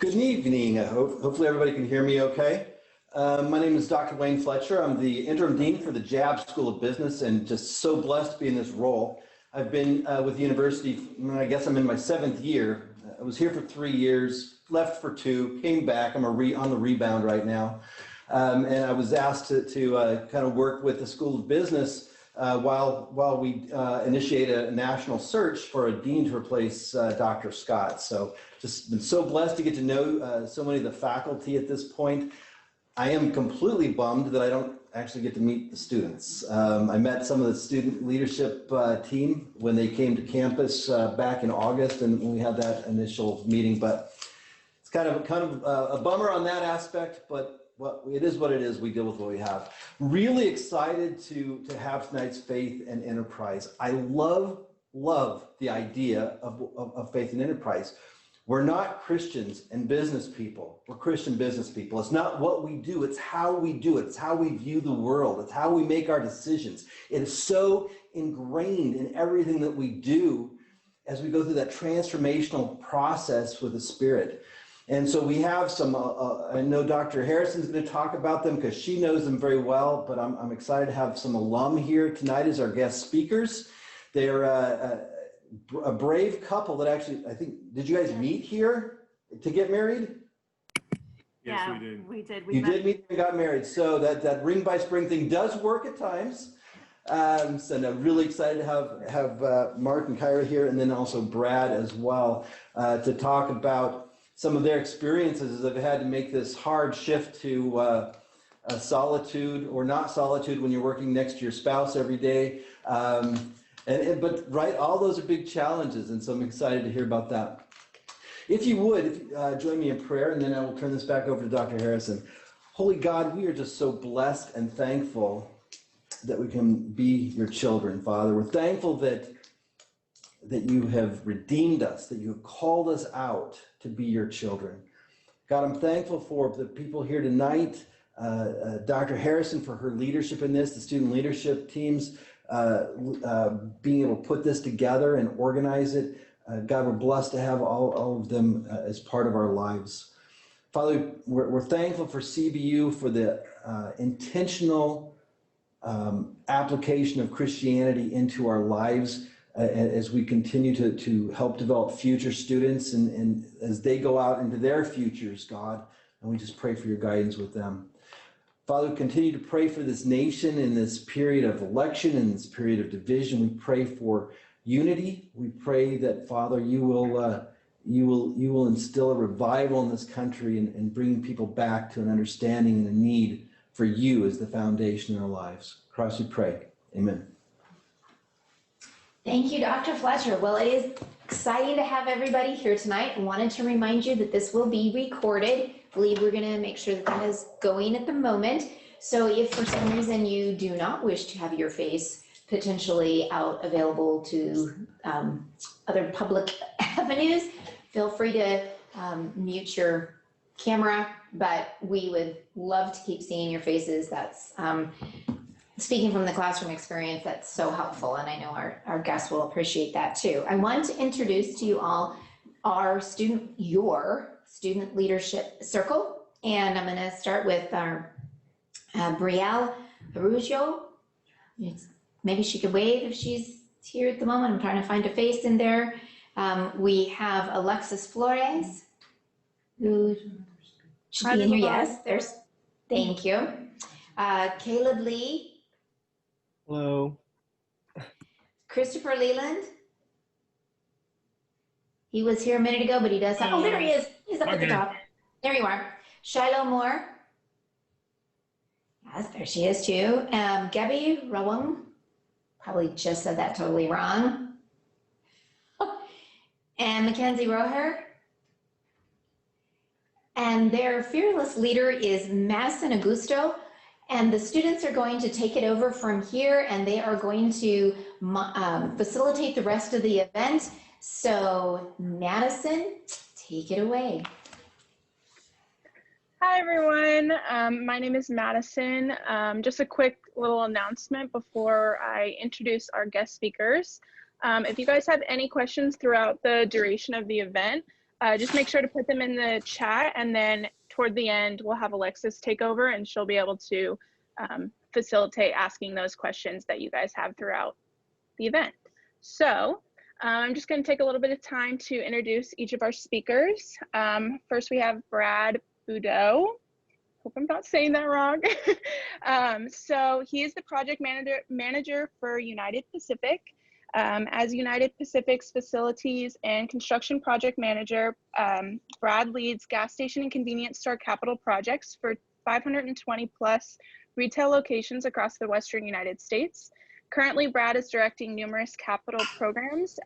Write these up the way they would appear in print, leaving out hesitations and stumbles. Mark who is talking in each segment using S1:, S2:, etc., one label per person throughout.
S1: Good evening. Hopefully everybody can hear me okay. My name is Dr. Wayne Fletcher. I'm the interim dean for the JAB School of Business and just so blessed to be in this role. I've been with the university, I guess I'm in my 7th year. I was here for 3 years, left for 2, came back. I'm on the rebound right now. And I was asked to kind of work with the School of Business while we initiate a national search for a dean to replace Dr. Scott. So just been so blessed to get to know so many of the faculty at this point. I am completely bummed that I don't actually get to meet the students. I met some of the student leadership team when they came to campus back in August, and we had that initial meeting, but it's kind of a bummer on that aspect, but well, it is what it is. We deal with what we have. Really excited to have tonight's Faith and Enterprise. I love the idea of faith and enterprise. We're not Christians and business people. We're Christian business people. It's not what we do. It's how we do it. It's how we view the world. It's how we make our decisions. It is so ingrained in everything that we do as we go through that transformational process with the Spirit. And so we have some, I know Dr. Harrison's going to talk about them because she knows them very well, but I'm excited to have some alum here tonight as our guest speakers. They're a brave couple that actually, I think, did you guys meet here to get married?
S2: Yes,
S3: yeah,
S2: we did.
S1: You did meet and got married. So that ring by spring thing does work at times. So I'm really excited to have Mark and Kyra here, and then also Brad as well, to talk about some of their experiences as they've had to make this hard shift to solitude or not solitude when you're working next to your spouse every day. But right, all those are big challenges, and so I'm excited to hear about that. If you would, join me in prayer, and then I will turn this back over to Dr. Harrison. Holy God, we are just so blessed and thankful that we can be your children, Father. We're thankful that you have redeemed us, that you have called us out to be your children. God, I'm thankful for the people here tonight, Dr. Harrison for her leadership in this, the student leadership teams, being able to put this together and organize it. God, we're blessed to have all of them as part of our lives. Father, we're thankful for CBU, for the intentional application of Christianity into our lives as we continue to help develop future students and as they go out into their futures, God, and we just pray for your guidance with them. Father, we continue to pray for this nation in this period of election, in this period of division. We pray for unity. We pray that, Father, you will instill a revival in this country and bring people back to an understanding and a need for you as the foundation in our lives. Across we pray. Amen.
S4: Thank you, Dr. Fletcher. Well, it is exciting to have everybody here tonight. I wanted to remind you that this will be recorded. I believe we're going to make sure that that is going at the moment. So if for some reason you do not wish to have your face potentially available to other public avenues, feel free to mute your camera, but we would love to keep seeing your faces. That's speaking from the classroom experience, that's so helpful, and I know our guests will appreciate that too. I want to introduce to you all your student leadership circle, and I'm going to start with our Brielle Arugio. Maybe she could wave if she's here at the moment. I'm trying to find a face in there. We have Alexis Flores, who should be in here. Yes, thank you. Caleb Lee.
S5: Hello.
S4: Christopher Leland. He was here a minute ago, but he does have, oh, there he is. He's up at the top. There you are. Shiloh Moore. Yes, there she is too. Gabby Rawang. Probably just said that totally wrong. And Mackenzie Roher. And their fearless leader is Madison Augusto. And the students are going to take it over from here, and they are going to facilitate the rest of the event. So Madison, take it away.
S2: Hi, everyone. My name is Madison. Just a quick little announcement before I introduce our guest speakers. If you guys have any questions throughout the duration of the event, just make sure to put them in the chat, and then toward the end, we'll have Alexis take over and she'll be able to facilitate asking those questions that you guys have throughout the event. So I'm just going to take a little bit of time to introduce each of our speakers. First, we have Brad Beaudette. Hope I'm not saying that wrong. So he is the project manager for United Pacific. As United Pacific's facilities and construction project manager, Brad leads gas station and convenience store capital projects for 520 plus retail locations across the Western United States. Currently, Brad is directing numerous capital programs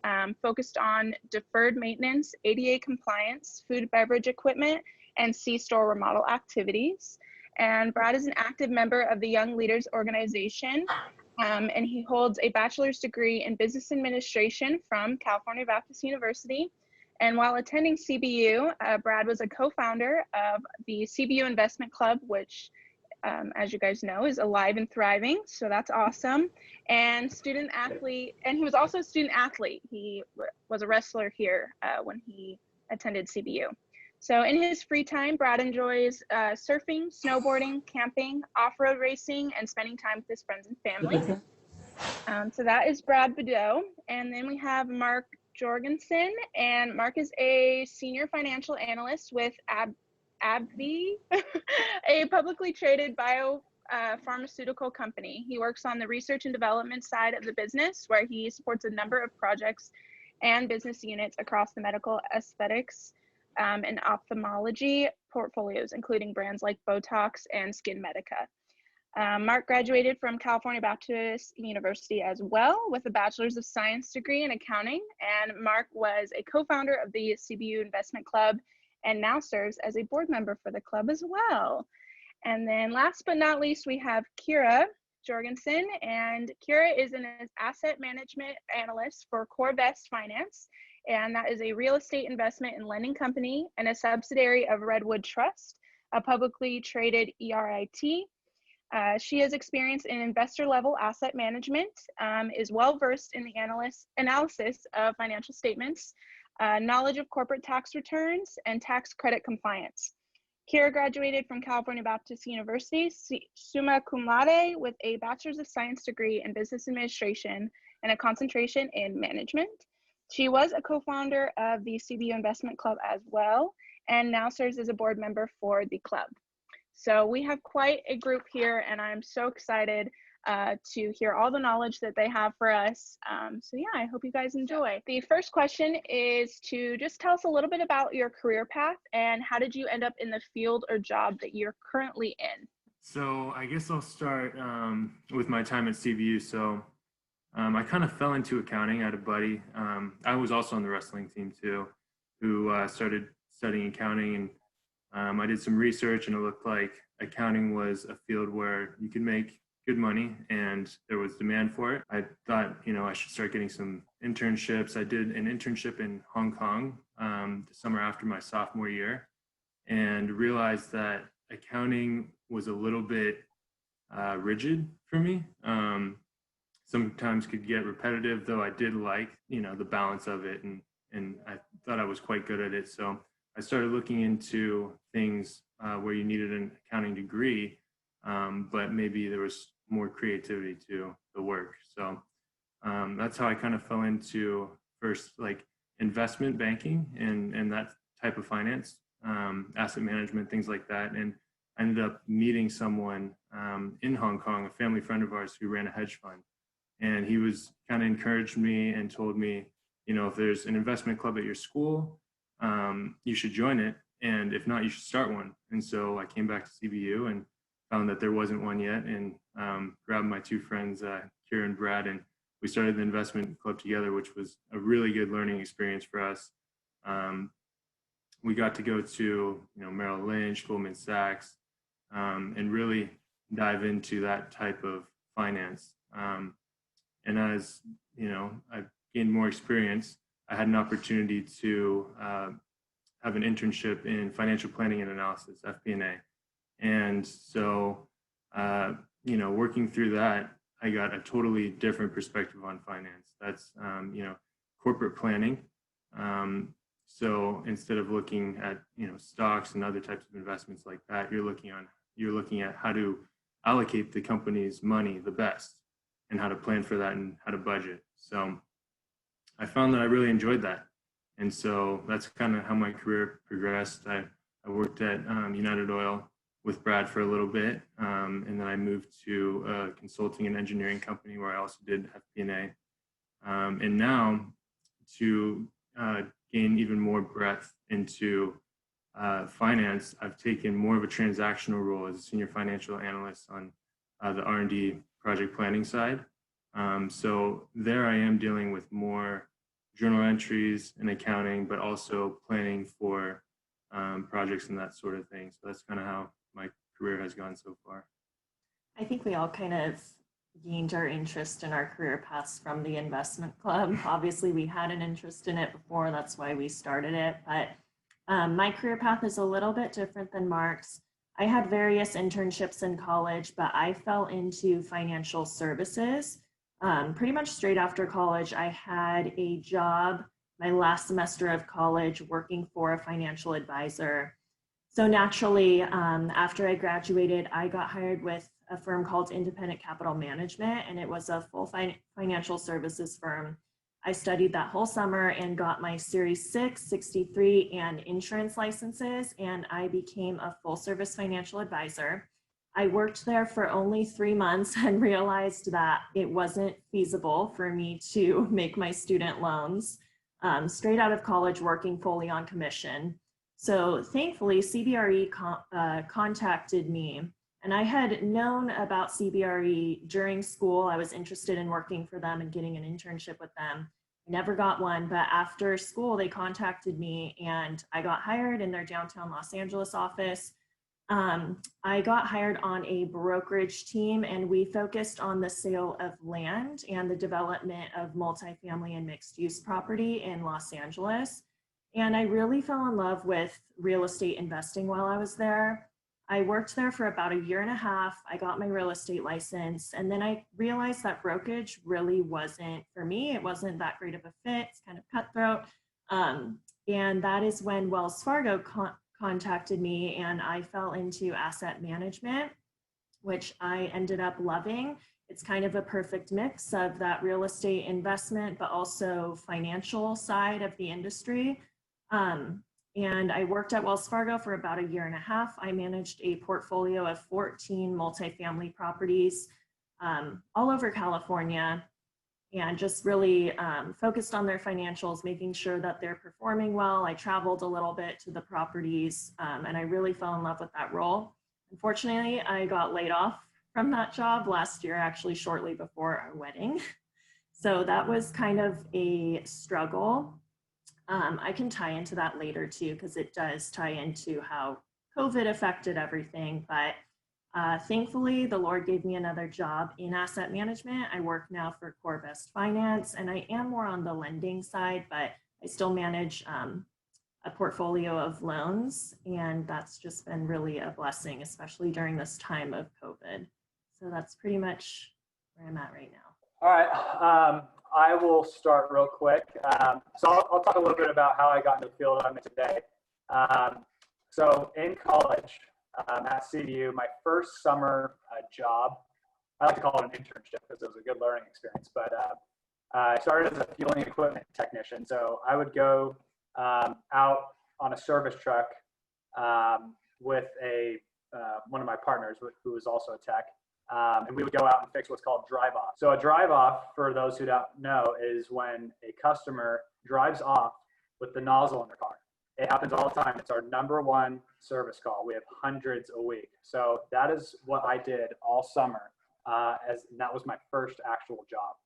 S2: focused on deferred maintenance, ADA compliance, food beverage equipment, and C-store remodel activities. And Brad is an active member of the Young Leaders Organization, and he holds a bachelor's degree in business administration from California Baptist University. And while attending CBU, Brad was a co-founder of the CBU Investment Club, which, as you guys know, is alive and thriving. So that's awesome. And student athlete, and he was also a student athlete. He was a wrestler here when he attended CBU. So in his free time, Brad enjoys surfing, snowboarding, camping, off-road racing, and spending time with his friends and family. So that is Brad Beaudette. And then we have Mark Jorgensen, and Mark is a senior financial analyst with AbbVie, a publicly traded biopharmaceutical company. He works on the research and development side of the business, where he supports a number of projects and business units across the medical aesthetics and ophthalmology portfolios, including brands like Botox and Skin Medica. Mark graduated from California Baptist University as well with a Bachelor's of Science degree in accounting. And Mark was a co-founder of the CBU Investment Club and now serves as a board member for the club as well. And then last but not least, we have Kyra Jorgensen, and Kyra is an asset management analyst for CoreVest Finance, and that is a real estate investment and lending company and a subsidiary of Redwood Trust, a publicly traded ERIT. She has experience in investor level asset management, is well versed in the analysis of financial statements, knowledge of corporate tax returns, and tax credit compliance. Kyra graduated from California Baptist University, summa cum laude, with a Bachelor's of Science degree in Business Administration and a concentration in management. She was a co-founder of the CBU Investment Club as well, and now serves as a board member for the club. So we have quite a group here, and I'm so excited to hear all the knowledge that they have for us. So yeah, I hope you guys enjoy. The first question is to just tell us a little bit about your career path and how did you end up in the field or job that you're currently in?
S5: So I guess I'll start with my time at CBU. So I kind of fell into accounting. I had a buddy. I was also on the wrestling team too, who started studying accounting, and I did some research, and it looked like accounting was a field where you could make good money and there was demand for it. I thought, I should start getting some internships. I did an internship in Hong Kong the summer after my sophomore year, and realized that accounting was a little bit rigid for me. Sometimes could get repetitive, though I did like, the balance of it, and I thought I was quite good at it. So I started looking into things where you needed an accounting degree, but maybe there was more creativity to the work. So that's how I kind of fell into first like investment banking and that type of finance, asset management, things like that. And I ended up meeting someone in Hong Kong, a family friend of ours who ran a hedge fund. And he was kind of encouraged me and told me, if there's an investment club at your school, you should join it. And if not, you should start one. And so I came back to CBU and found that there wasn't one yet, and grabbed my two friends, Kyra and Brad, and we started the investment club together, which was a really good learning experience for us. We got to go to, Merrill Lynch, Goldman Sachs, and really dive into that type of finance. And as, I gained more experience, I had an opportunity to have an internship in financial planning and analysis, FP&A. And so, working through that, I got a totally different perspective on finance. That's, corporate planning, So instead of looking at, stocks and other types of investments like that, you're looking at how to allocate the company's money the best and how to plan for that and how to budget. So I found that I really enjoyed that. And so that's kind of how my career progressed. I worked at United Oil with Brad for a little bit, and then I moved to a consulting and engineering company where I also did FP&A. And now to gain even more breadth into finance, I've taken more of a transactional role as a senior financial analyst on the R&D project planning side. So there I am dealing with more journal entries and accounting, but also planning for projects and that sort of thing. So that's kind of how my career has gone so far.
S3: I think we all kind of gained our interest in our career paths from the investment club. Obviously, we had an interest in it before. That's why we started it. But my career path is a little bit different than Mark's. I had various internships in college, but I fell into financial services. Pretty much straight after college, I had a job my last semester of college working for a financial advisor. So naturally, after I graduated, I got hired with a firm called Independent Capital Management, and it was a full financial services firm. I studied that whole summer and got my Series 6, 63, and insurance licenses, and I became a full service financial advisor. I worked there for only 3 months and realized that it wasn't feasible for me to make my student loans straight out of college working fully on commission. So thankfully, CBRE contacted me, and I had known about CBRE during school. I was interested in working for them and getting an internship with them. I never got one, but after school, they contacted me and I got hired in their downtown Los Angeles office. I got hired on a brokerage team, and we focused on the sale of land and the development of multifamily and mixed use property in Los Angeles. And I really fell in love with real estate investing while I was there. I worked there for about 1.5 years. I got my real estate license, and then I realized that brokerage really wasn't for me. It wasn't that great of a fit. It's kind of cutthroat. And that is when Wells Fargo contacted me, and I fell into asset management, which I ended up loving. It's kind of a perfect mix of that real estate investment, but also financial side of the industry. And I worked at Wells Fargo for about 1.5 years. I managed a portfolio of 14 multifamily properties all over California, and just really focused on their financials, making sure that they're performing well. I traveled a little bit to the properties, and I really fell in love with that role. Unfortunately, I got laid off from that job last year, actually shortly before our wedding. So that was kind of a struggle. I can tie into that later too, because it does tie into how COVID affected everything. But thankfully, the Lord gave me another job in asset management. I work now for Core Best Finance, and I am more on the lending side, but I still manage a portfolio of loans, and that's just been really a blessing, especially during this time of COVID. So that's pretty much where I'm at right now.
S6: All right. I will start real quick. So I'll talk a little bit about how I got into the field I'm in today. So in college at CVU, my first summer job, I like to call it an internship because it was a good learning experience, but I started as a fueling equipment technician. So I would go out on a service truck with one of my partners who was also a tech. And we would go out and fix what's called drive off. So a drive off, for those who don't know, is when a customer drives off with the nozzle in their car. It happens all the time. It's our #1 service call. We have hundreds a week. So that is what I did all summer, and that was my first actual job.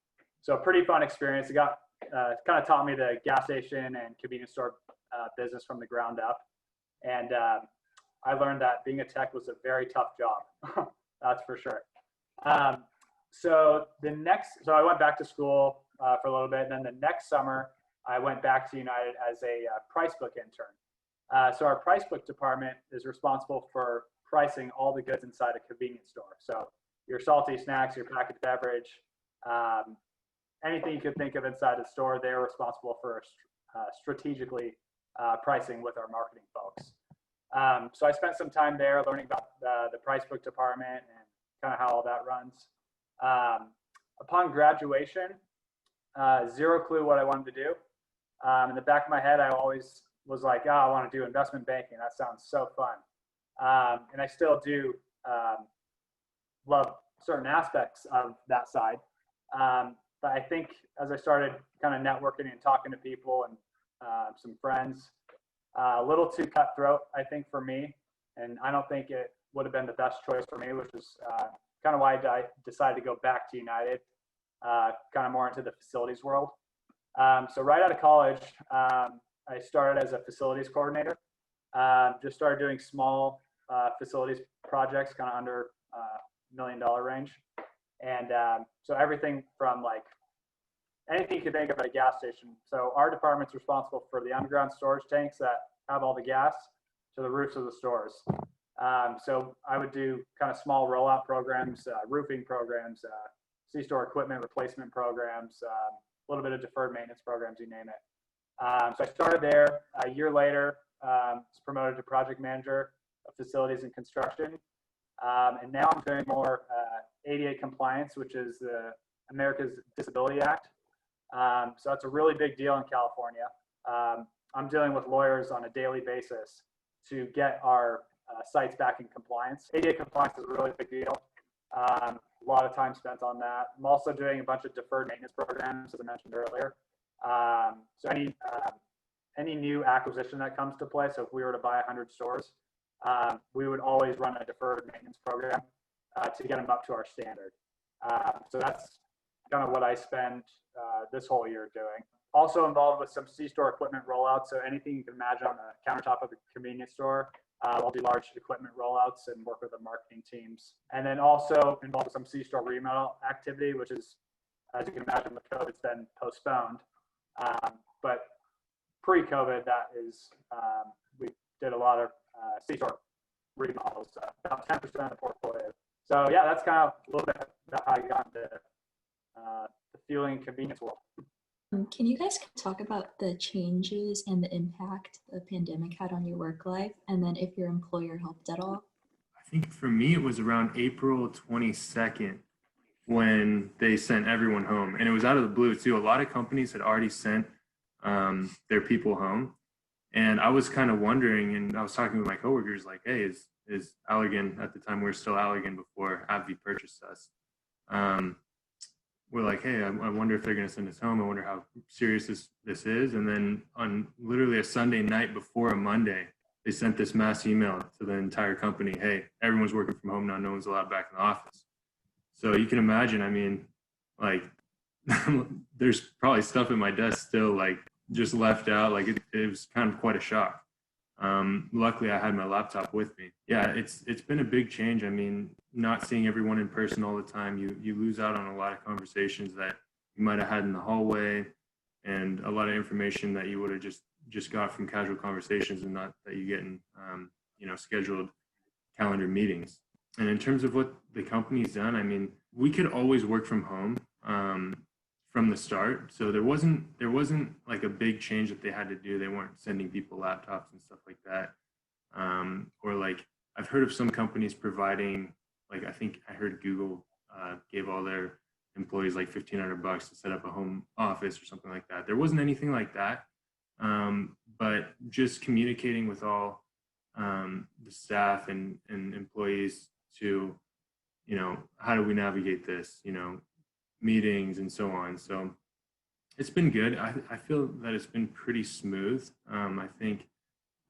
S6: So a pretty fun experience. It got kind of taught me the gas station and convenience store business from the ground up. And I learned that being a tech was a very tough job. That's for sure. So I went back to school for a little bit, and then the next summer I went back to United as a price book intern. So our price book department is responsible for pricing all the goods inside a convenience store. So your salty snacks, your packaged beverage, anything you could think of inside the store, they're responsible for strategically pricing with our marketing folks. So I spent some time there learning about the price book department and kind of how all that runs. Upon graduation, zero clue what I wanted to do. In the back of my head, I always was like, oh, I want to do investment banking. That sounds so fun. And I still do love certain aspects of that side. But I think as I started kind of networking and talking to people and some friends, a little too cutthroat, I think, for me. And I don't think it would have been the best choice for me, which is kind of why I decided to go back to United, kind of more into the facilities world. So right out of college, I started as a facilities coordinator. Just started doing small facilities projects, kind of under $1 million range. And so everything from like anything you can think of at a gas station. So our department's responsible for the underground storage tanks that have all the gas to the roofs of the stores. So I would do kind of small rollout programs, roofing programs, C-store equipment replacement programs, a little bit of deferred maintenance programs, you name it. So I started there. A year later, was promoted to project manager of facilities and construction. And now I'm doing more ADA compliance, which is the America's Disability Act. So that's a really big deal in California. I'm dealing with lawyers on a daily basis to get our sites back in compliance. ADA compliance is a really big deal. A lot of time spent on that. I'm also doing a bunch of deferred maintenance programs, as I mentioned earlier. So any new acquisition that comes to play, so if we were to buy 100 stores, we would always run a deferred maintenance program to get them up to our standard. So that's kind of what I spend this whole year doing. Also involved with some C-store equipment rollouts. So anything you can imagine on the countertop of a convenience store, I'll do large equipment rollouts and work with the marketing teams. And then also involved with some C-store remodel activity, which is, as you can imagine, with COVID, it's been postponed. But pre-COVID, that is, we did a lot of C-store remodels, about 10% of the portfolio. So yeah, that's kind of a little bit about how I got into the fueling and convenience world.
S7: Can you guys talk about the changes and the impact the pandemic had on your work life, and then if your employer helped at all?
S5: I think for me, it was around April 22nd when they sent everyone home. And it was out of the blue, too. A lot of companies had already sent their people home. And I was kind of wondering, and I was talking with my coworkers, like, hey, is Allergan, at the time we were still Allergan before AbbVie purchased us. We're like, hey, I wonder if they're going to send us home. I wonder how serious this is. And then on literally a Sunday night before a Monday, they sent this mass email to the entire company. Hey, everyone's working from home now. No one's allowed back in the office. So you can imagine, I mean, like, there's probably stuff at my desk still, like, just left out. Like, it was kind of quite a shock. Luckily, I had my laptop with me. Yeah, it's been a big change. I mean, not seeing everyone in person all the time, you lose out on a lot of conversations that you might have had in the hallway, and a lot of information that you would have just got from casual conversations, and not that you get in scheduled calendar meetings. And in terms of what the company's done, I mean, we could always work from home from the start. So there wasn't like a big change that they had to do. They weren't sending people laptops and stuff like that. Or like, I've heard of some companies providing, like, I think I heard Google gave all their employees like $1,500 to set up a home office or something like that. There wasn't anything like that. But just communicating with all the staff and employees to, how do we navigate this, meetings and so on. So it's been good. I feel that it's been pretty smooth. I think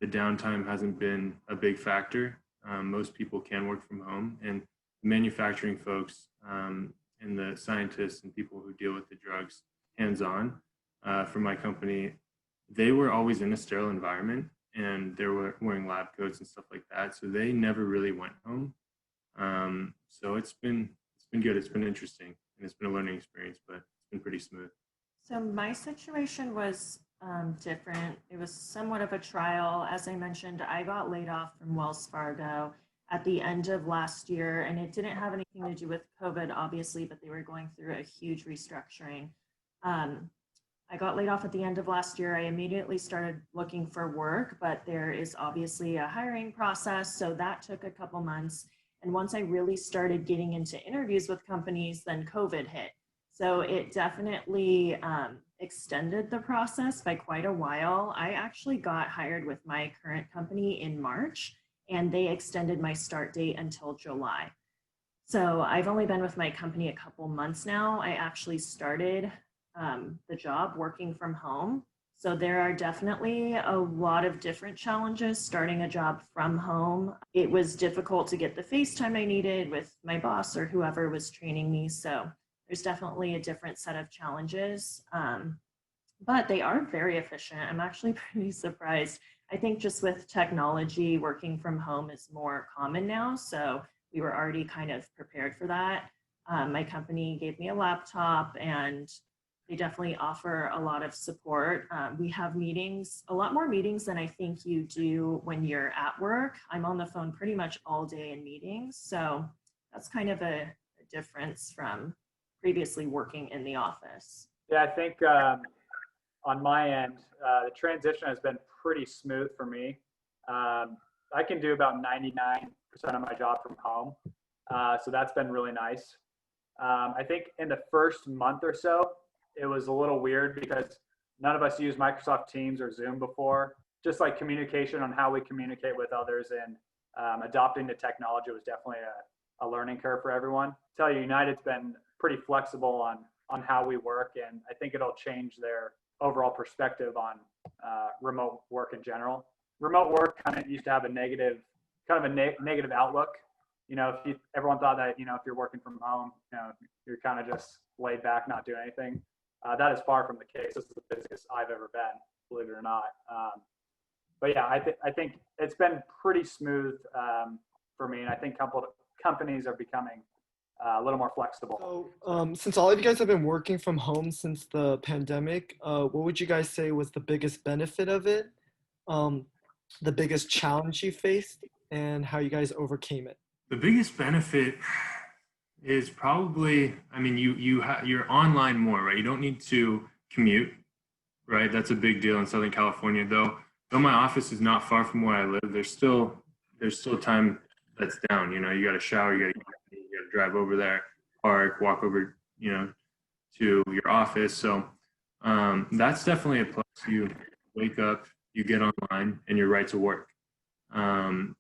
S5: the downtime hasn't been a big factor. Most people can work from home, and manufacturing folks and the scientists and people who deal with the drugs hands-on for my company, they were always in a sterile environment, and they were wearing lab coats and stuff like that. So they never really went home. So it's been good. It's been interesting, and it's been a learning experience, but it's been pretty smooth.
S3: So my situation was different. It was somewhat of a trial. As I mentioned, I got laid off from Wells Fargo at the end of last year, and it didn't have anything to do with COVID, obviously, but they were going through a huge restructuring. I got laid off at the end of last year. I immediately started looking for work, but there is obviously a hiring process. So that took a couple months. And once I really started getting into interviews with companies, then COVID hit. So it definitely extended the process by quite a while. I actually got hired with my current company in March, and they extended my start date until July. So I've only been with my company a couple months now. I actually started the job working from home. So there are definitely a lot of different challenges starting a job from home. It was difficult to get the face time I needed with my boss or whoever was training me. So there's definitely a different set of challenges, but they are very efficient. I'm actually pretty surprised. I think just with technology, working from home is more common now. So we were already kind of prepared for that. My company gave me a laptop, and they definitely offer a lot of support. We have meetings, a lot more meetings than I think you do when you're at work. I'm on the phone pretty much all day in meetings. So that's kind of a difference from previously working in the office.
S6: Yeah, I think on my end, the transition has been pretty smooth for me. I can do about 99% of my job from home. So that's been really nice. I think in the first month or so, it was a little weird because none of us used Microsoft Teams or Zoom before. Just like communication on how we communicate with others and adopting the technology was definitely a learning curve for everyone. I tell you, United's been pretty flexible on how we work, and I think it'll change their overall perspective on remote work in general. Remote work kind of used to have a negative outlook. You know, everyone thought that, you know, if you're working from home, you know, you're kind of just laid back, not doing anything. That is far from the case. This is the busiest I've ever been, believe it or not. But yeah, I think it's been pretty smooth for me, and I think companies are becoming a little more flexible.
S8: So, since all of you guys have been working from home since the pandemic, what would you guys say was the biggest benefit of it, the biggest challenge you faced, and how you guys overcame it?
S5: The biggest benefit is probably, I mean, you're online more, right? You don't need to commute, right? That's a big deal in Southern California. Though my office is not far from where I live, there's still time that's down. You know, you got to shower, you got to drive over there, park, walk over, you know, to your office. So that's definitely a plus. You wake up, you get online, and you're right to work.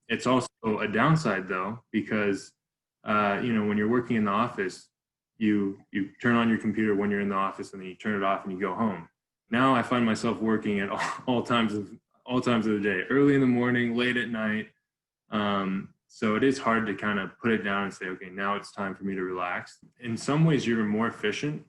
S5: It's also a downside though, because you know, when you're working in the office, you turn on your computer when you're in the office, and then you turn it off and you go home. Now I find myself working at all times of the day, early in the morning, late at night. So it is hard to kind of put it down and say, okay, now it's time for me to relax. In some ways, you're more efficient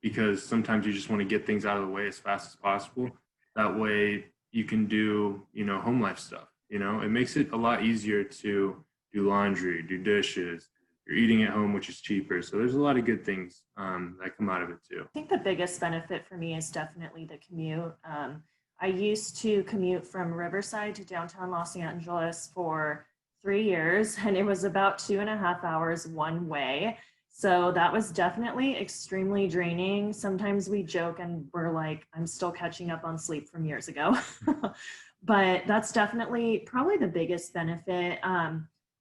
S5: because sometimes you just want to get things out of the way as fast as possible. That way you can do, you know, home life stuff. You know, it makes it a lot easier to do laundry, do dishes. You're eating at home, which is cheaper. So there's a lot of good things that come out of it too.
S3: I think the biggest benefit for me is definitely the commute. I used to commute from Riverside to downtown Los Angeles for 3 years, and it was about 2.5 hours one way. So that was definitely extremely draining. Sometimes we joke and we're like, I'm still catching up on sleep from years ago. But that's definitely probably the biggest benefit.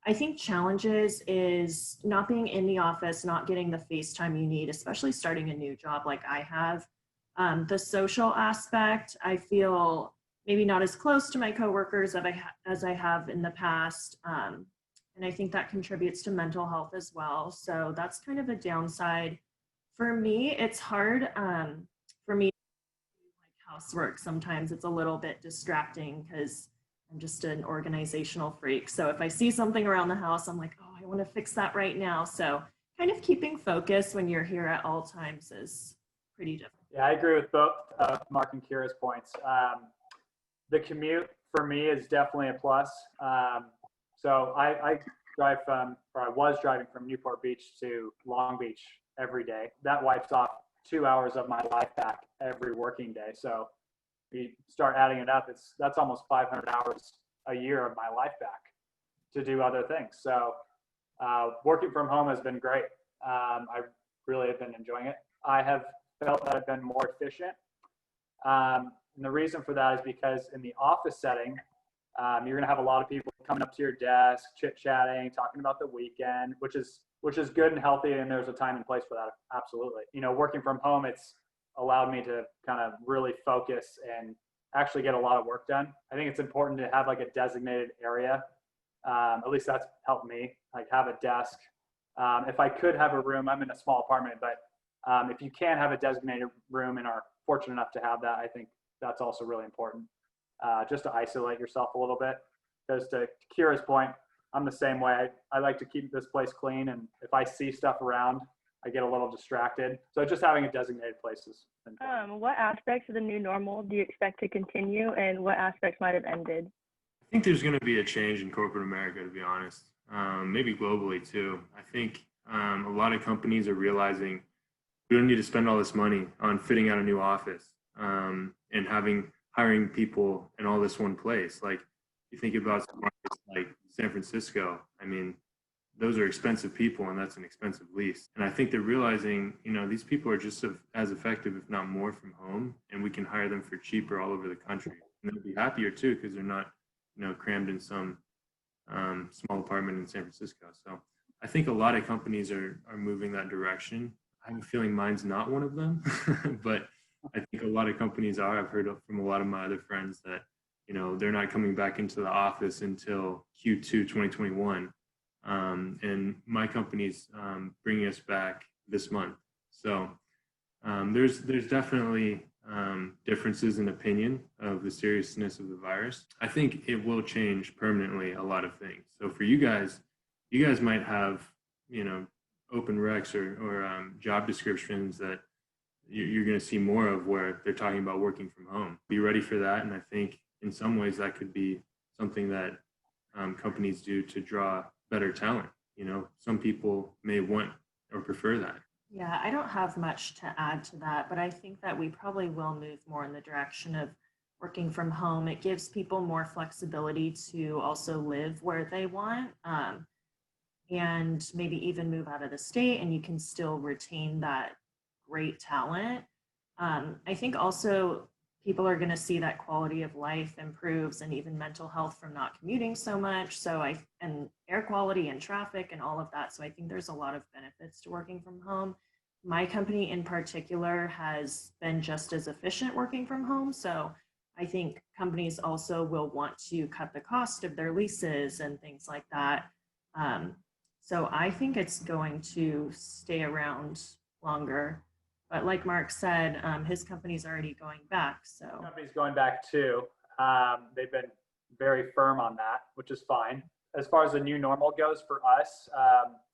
S3: I think challenges is not being in the office, not getting the face time you need, especially starting a new job like I have. The social aspect, I feel maybe not as close to my coworkers as I have in the past. And I think that contributes to mental health as well. So that's kind of a downside. For me, it's hard for me to do like housework. Sometimes it's a little bit distracting because I'm just an organizational freak. So if I see something around the house, I'm like, oh, I want to fix that right now. So kind of keeping focus when you're here at all times is pretty difficult.
S6: Yeah, I agree with both Mark and Kyra's points. The commute for me is definitely a plus. So I was driving from Newport Beach to Long Beach every day. That wipes off 2 hours of my life back every working day. So you start adding it up, that's almost 500 hours a year of my life back to do other things. So working from home has been great. I really have been enjoying it. I have felt that I've been more efficient. And the reason for that is because in the office setting, you're going to have a lot of people coming up to your desk, chit-chatting, talking about the weekend, which is good and healthy, and there's a time and place for that, absolutely. You know, working from home, it's allowed me to kind of really focus and actually get a lot of work done. I think it's important to have like a designated area. At least that's helped me, like have a desk. If I could have a room, I'm in a small apartment, but if you can have a designated room and are fortunate enough to have that, I think that's also really important. Just to isolate yourself a little bit. Because to Kyra's point, I'm the same way. I like to keep this place clean, and if I see stuff around, I get a little distracted. So just having a designated place is important.
S9: What aspects of the new normal do you expect to continue, and what aspects might have ended?
S5: I think there's going to be a change in corporate America, to be honest. Maybe globally too. I think a lot of companies are realizing we don't need to spend all this money on fitting out a new office and hiring people in all this one place. Like you think about some markets like San Francisco, I mean, those are expensive people, and that's an expensive lease. And I think they're realizing, you know, these people are just as effective, if not more, from home, and we can hire them for cheaper all over the country. And they'll be happier too, because they're not, you know, crammed in some small apartment in San Francisco. So I think a lot of companies are moving that direction. I have a feeling mine's not one of them, but I think a lot of companies are. I've heard from a lot of my other friends that, you know, they're not coming back into the office until Q2 2021. And my company's bringing us back this month. So there's definitely differences in opinion of the seriousness of the virus. I think it will change permanently a lot of things. So for you guys might have, you know, open recs or job descriptions that you're going to see more of where they're talking about working from home. Be ready for that. And I think in some ways that could be something that companies do to draw better talent. You know, some people may want or prefer that.
S3: Yeah, I don't have much to add to that, but I think that we probably will move more in the direction of working from home. It gives people more flexibility to also live where they want, and maybe even move out of the state, and you can still retain that great talent. I think also people are going to see that quality of life improves, and even mental health from not commuting so much. And air quality and traffic and all of that. So I think there's a lot of benefits to working from home. My company in particular has been just as efficient working from home. So I think companies also will want to cut the cost of their leases and things like that. So I think it's going to stay around longer. But like Mark said, his company's already going back. So
S6: company's going back too. They've been very firm on that, which is fine. As far as the new normal goes for us,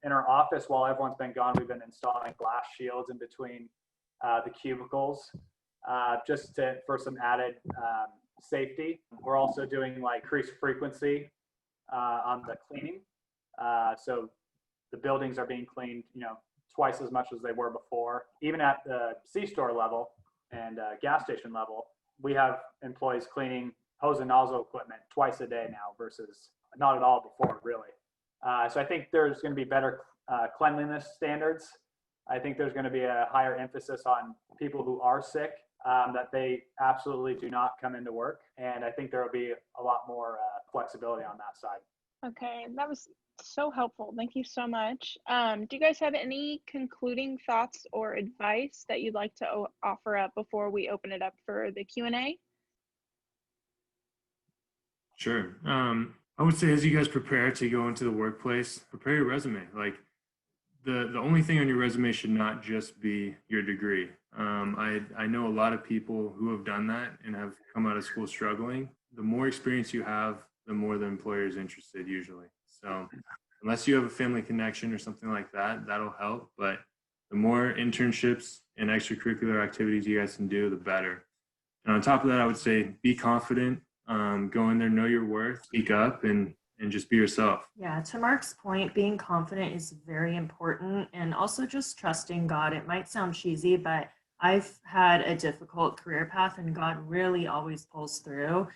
S6: in our office, while everyone's been gone, we've been installing glass shields in between the cubicles, for some added safety. We're also doing like increased frequency on the cleaning. So the buildings are being cleaned, you know, twice as much as they were before. Even at the C-store level and gas station level, we have employees cleaning hose and nozzle equipment twice a day now versus not at all before, really. So I think there's going to be better cleanliness standards. I think there's going to be a higher emphasis on people who are sick, that they absolutely do not come into work. And I think there will be a lot more flexibility on that side.
S2: Okay, that was so helpful. Thank you so much. Do you guys have any concluding thoughts or advice that you'd like to offer up before we open it up for the Q&A?
S5: Sure. I would say as you guys prepare to go into the workplace, prepare your resume. Like the only thing on your resume should not just be your degree. I know a lot of people who have done that and have come out of school struggling. The more experience you have, the more the employer is interested usually. So unless you have a family connection or something like that, that'll help. But the more internships and extracurricular activities you guys can do, the better. And on top of that, I would say be confident, go in there, know your worth, speak up, and just be yourself.
S3: Yeah, to Mark's point, being confident is very important, and also just trusting God. It might sound cheesy, but I've had a difficult career path, and God really always pulls through.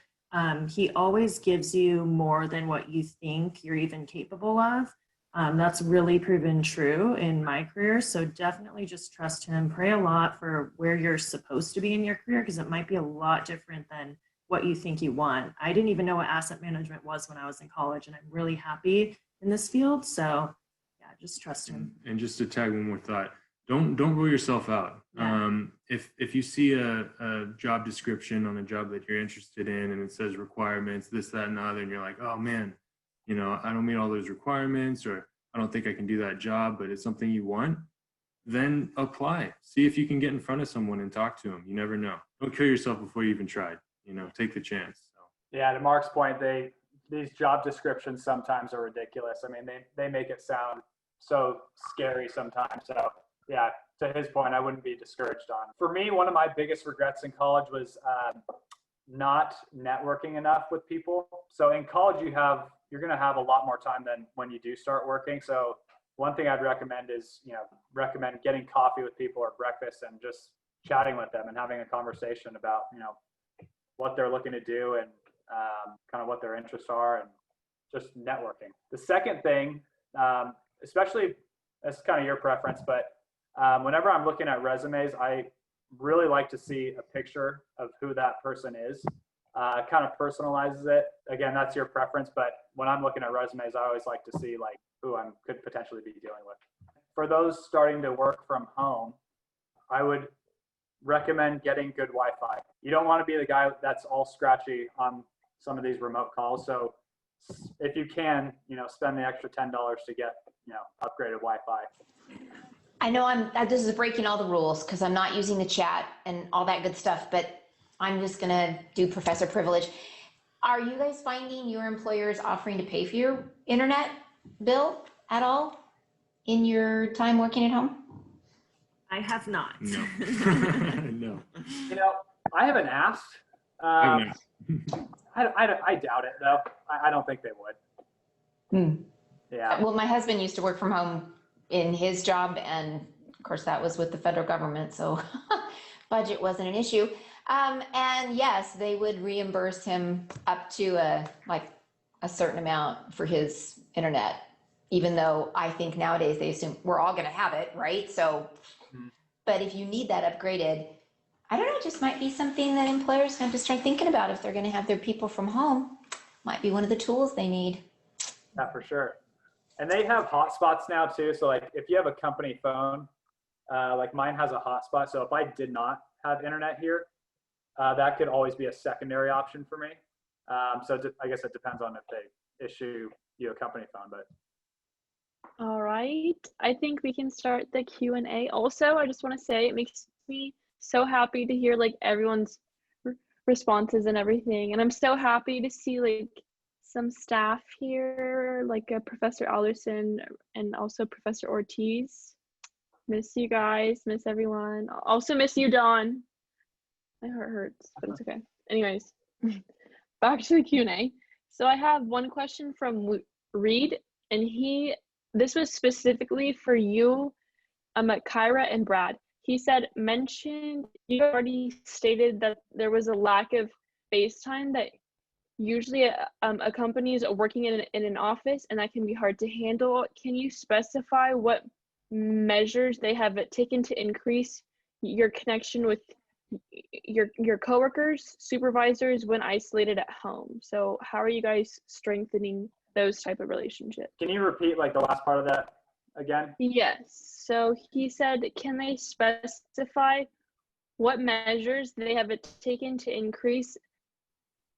S3: He always gives you more than what you think you're even capable of. That's really proven true in my career. So definitely just trust him. Pray a lot for where you're supposed to be in your career, because it might be a lot different than what you think you want. I didn't even know what asset management was when I was in college, and I'm really happy in this field. So yeah, just trust him.
S5: And just to tag one more thought, don't rule yourself out.
S3: Yeah.
S5: If you see a job description on a job that you're interested in and it says requirements, this, that, and the other, and you're like, oh man, you know, I don't meet all those requirements, or I don't think I can do that job, but it's something you want, then apply. See if you can get in front of someone and talk to them. You never know. Don't kill yourself before you even tried. You know, take the chance. So.
S6: Yeah, to Mark's point, these job descriptions sometimes are ridiculous. I mean, they make it sound so scary sometimes. So yeah, to his point, I wouldn't be discouraged on. For me, one of my biggest regrets in college was not networking enough with people. So in college, you're going to have a lot more time than when you do start working. So one thing I'd recommend is, recommend getting coffee with people or breakfast and just chatting with them and having a conversation about, what they're looking to do and kind of what their interests are, and just networking. The second thing, especially, that's kind of your preference, but whenever I'm looking at resumes, I really like to see a picture of who that person is. Kind of personalizes it. Again, that's your preference, but when I'm looking at resumes, I always like to see like who I could potentially be dealing with. For those starting to work from home, I would recommend getting good Wi-Fi. You don't want to be the guy that's all scratchy on some of these remote calls. So if you can, spend the extra $10 to get, upgraded Wi-Fi.
S4: I know this is breaking all the rules because I'm not using the chat and all that good stuff, but I'm just going to do professor privilege. Are you guys finding your employers offering to pay for your internet bill at all in your time working at home?
S3: I have not.
S5: No. No.
S6: I haven't asked. I doubt it though. I don't think they would. Yeah.
S4: Well, my husband used to work from home in his job, and of course that was with the federal government, so budget wasn't an issue. And yes, they would reimburse him up to a certain amount for his internet, even though I think nowadays they assume we're all going to have it, right? So, but if you need that upgraded, I don't know, it just might be something that employers have to start thinking about if they're going to have their people from home. Might be one of the tools they need.
S6: Yeah, for sure. And they have hotspots now too. So like if you have a company phone, like mine has a hotspot. So if I did not have internet here, that could always be a secondary option for me. So I guess it depends on if they issue you a company phone, but.
S2: All right, I think we can start the Q&A. Also, I just want to say it makes me so happy to hear like everyone's responses and everything, and I'm so happy to see like some staff here, like Professor Alderson and also Professor Ortiz. Miss you guys, miss everyone. Also miss you, Dawn. My heart hurts, but it's okay. Anyways, back to the Q&A. So I have one question from Reed, and this was specifically for you, Kyra and Brad. He said, you already stated that there was a lack of face time that usually a company is working in an office, and that can be hard to handle. Can you specify what measures they have taken to increase your connection with your coworkers, supervisors when isolated at home? So how are you guys strengthening those type of relationships?
S6: Can you repeat like the last part of that again?
S2: Yes. So he said, can they specify what measures they have taken to increase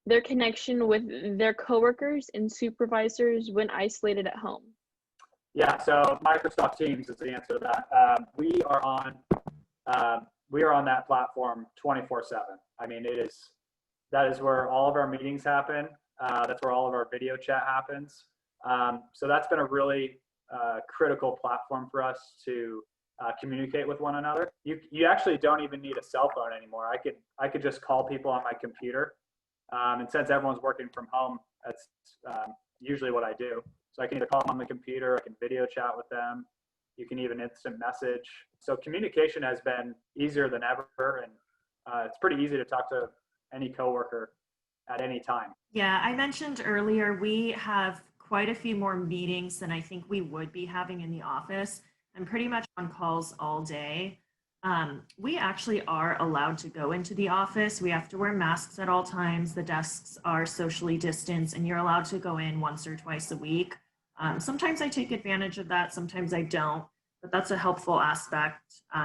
S2: their connection with their coworkers and supervisors when isolated at home? Yeah, so Microsoft Teams is the answer to that. We are on that platform 24/7. I mean, that is where all of our meetings happen. That's where all of our video chat happens. So that's been a really critical platform for us to communicate with one another. You actually don't even need a cell phone anymore. I could just call people on my computer. And since everyone's working from home, that's usually what I do. So I can either call them on the computer, I can video chat with them. You can even instant message. So communication has been easier than ever, and it's pretty easy to talk to any coworker at any time.
S3: Yeah, I mentioned earlier we have quite a few more meetings than I think we would be having in the office. I'm pretty much on calls all day. We actually are allowed to go into the office. We have to wear masks at all times. The desks are socially distanced, and you're allowed to go in once or twice a week. Sometimes I take advantage of that, sometimes I don't, but that's a helpful aspect,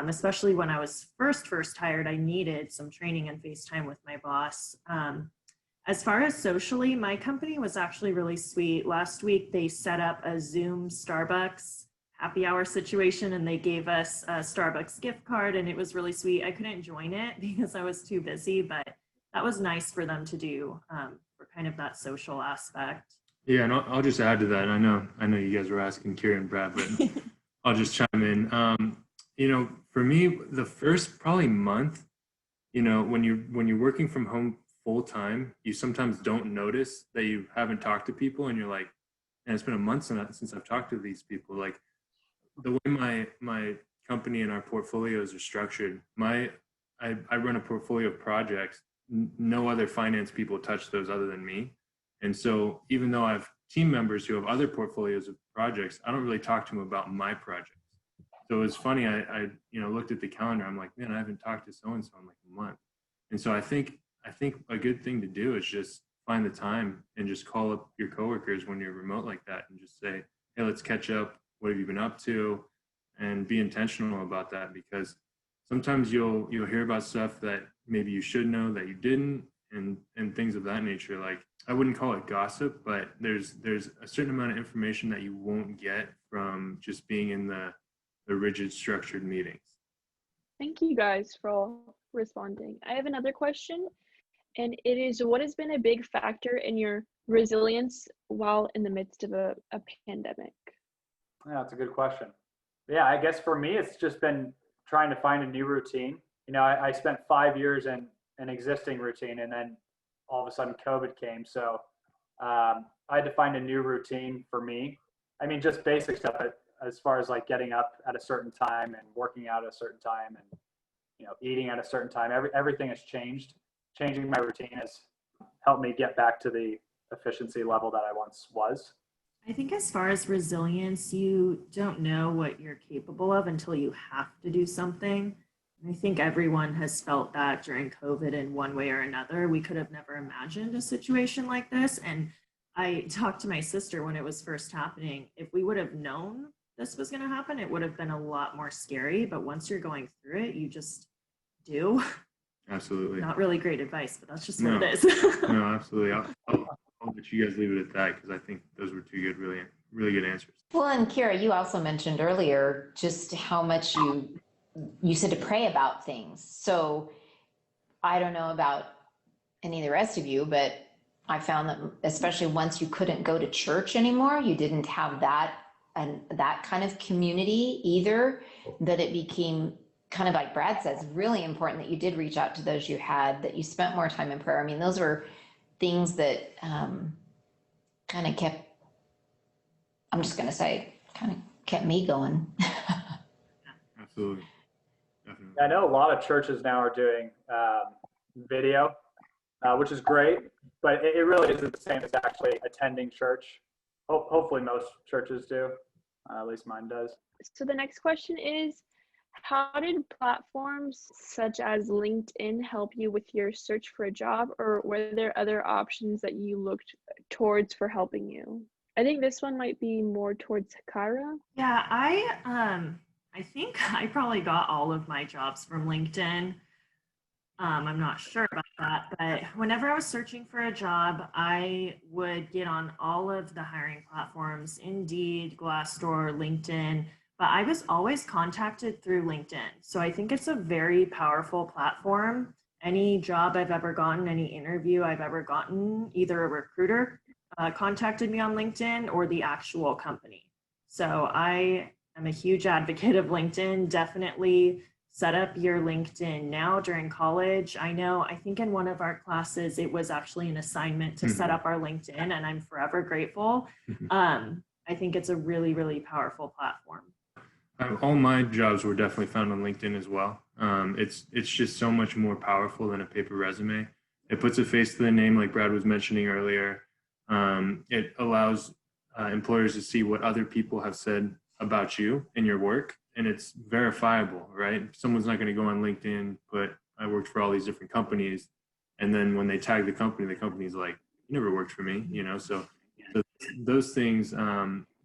S3: especially when I was first hired. I needed some training and FaceTime with my boss. As far as socially, my company was actually really sweet. Last week, they set up a Zoom Starbucks happy hour situation, and they gave us a Starbucks gift card, and it was really sweet. I couldn't join it because I was too busy, but that was nice for them to do for kind of that social aspect.
S5: Yeah, and I'll just add to that. I know you guys were asking Kyra and Brad, but I'll just chime in. For me, the first probably month, when you're working from home full time, you sometimes don't notice that you haven't talked to people, and you're like, and it's been a month since I've talked to these people. Like, the way my company and our portfolios are structured, I run a portfolio of projects. No other finance people touch those other than me. And so even though I have team members who have other portfolios of projects, I don't really talk to them about my projects. So it was funny. I looked at the calendar. I'm like, man, I haven't talked to so-and-so in like a month. And so I think a good thing to do is just find the time and just call up your coworkers when you're remote like that and just say, hey, let's catch up. What have you been up to? And be intentional about that, because sometimes you'll hear about stuff that maybe you should know that you didn't, and things of that nature. Like, I wouldn't call it gossip, but there's a certain amount of information that you won't get from just being in the rigid structured meetings.
S2: Thank you guys for all responding. I have another question, and it is, what has been a big factor in your resilience while in the midst of a pandemic?
S6: Yeah, that's a good question. Yeah, I guess for me, it's just been trying to find a new routine. I spent 5 years in an existing routine, and then all of a sudden COVID came. So I had to find a new routine for me. I mean, just basic stuff as far as like getting up at a certain time and working out at a certain time and, eating at a certain time. Everything has changed. Changing my routine has helped me get back to the efficiency level that I once was.
S3: I think as far as resilience, you don't know what you're capable of until you have to do something. And I think everyone has felt that during COVID in one way or another. We could have never imagined a situation like this. And I talked to my sister when it was first happening. If we would have known this was going to happen, it would have been a lot more scary. But once you're going through it, you just do.
S5: Absolutely.
S3: Not really great advice, but that's just what it is.
S5: No, absolutely. I'll let you guys leave it at that, because I think those were two good, really good answers.
S4: Well, and Kyra, you also mentioned earlier just how much you said to pray about things. So I don't know about any of the rest of you, but I found that especially once you couldn't go to church anymore, you didn't have that and that kind of community either, that it became kind of like Brad says, really important that you did reach out to those you had, that you spent more time in prayer. I mean, those were things that kind of kept, I'm just going to say, kind of kept me going.
S5: Absolutely. Definitely.
S6: I know a lot of churches now are doing video, which is great, but it really isn't the same as actually attending church. Hopefully most churches do, at least mine does.
S2: So the next question is, how did platforms such as LinkedIn help you with your search for a job, or were there other options that you looked towards for helping you? I think this one might be more towards Kyra.
S3: Yeah, I think I probably got all of my jobs from LinkedIn. I'm not sure about that, but whenever I was searching for a job, I would get on all of the hiring platforms, Indeed, Glassdoor, LinkedIn, but I was always contacted through LinkedIn. So I think it's a very powerful platform. Any job I've ever gotten, any interview I've ever gotten, either a recruiter contacted me on LinkedIn or the actual company. So I am a huge advocate of LinkedIn. Definitely set up your LinkedIn now during college. I think in one of our classes, it was actually an assignment to set up our LinkedIn, and I'm forever grateful. I think it's a really, really powerful platform.
S5: All my jobs were definitely found on LinkedIn as well. It's just so much more powerful than a paper resume. It puts a face to the name, like Brad was mentioning earlier. It allows employers to see what other people have said about you and your work, and it's verifiable, right? Someone's not going to go on LinkedIn, but I worked for all these different companies, and then when they tag the company's like, you never worked for me, you know? So those things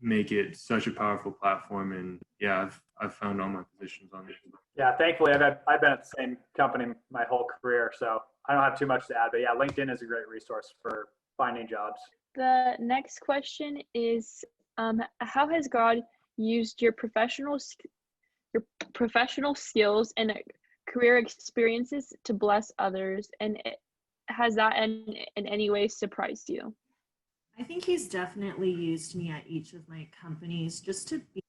S5: make it such a powerful platform. And yeah, I've found all my positions on it.
S6: Yeah, thankfully I've been at the same company my whole career, so I don't have too much to add. But yeah, LinkedIn is a great resource for finding jobs.
S2: The next question is, how has God used your professional skills and career experiences to bless others, and has that in any way surprised you?
S3: I think he's definitely used me at each of my companies just to be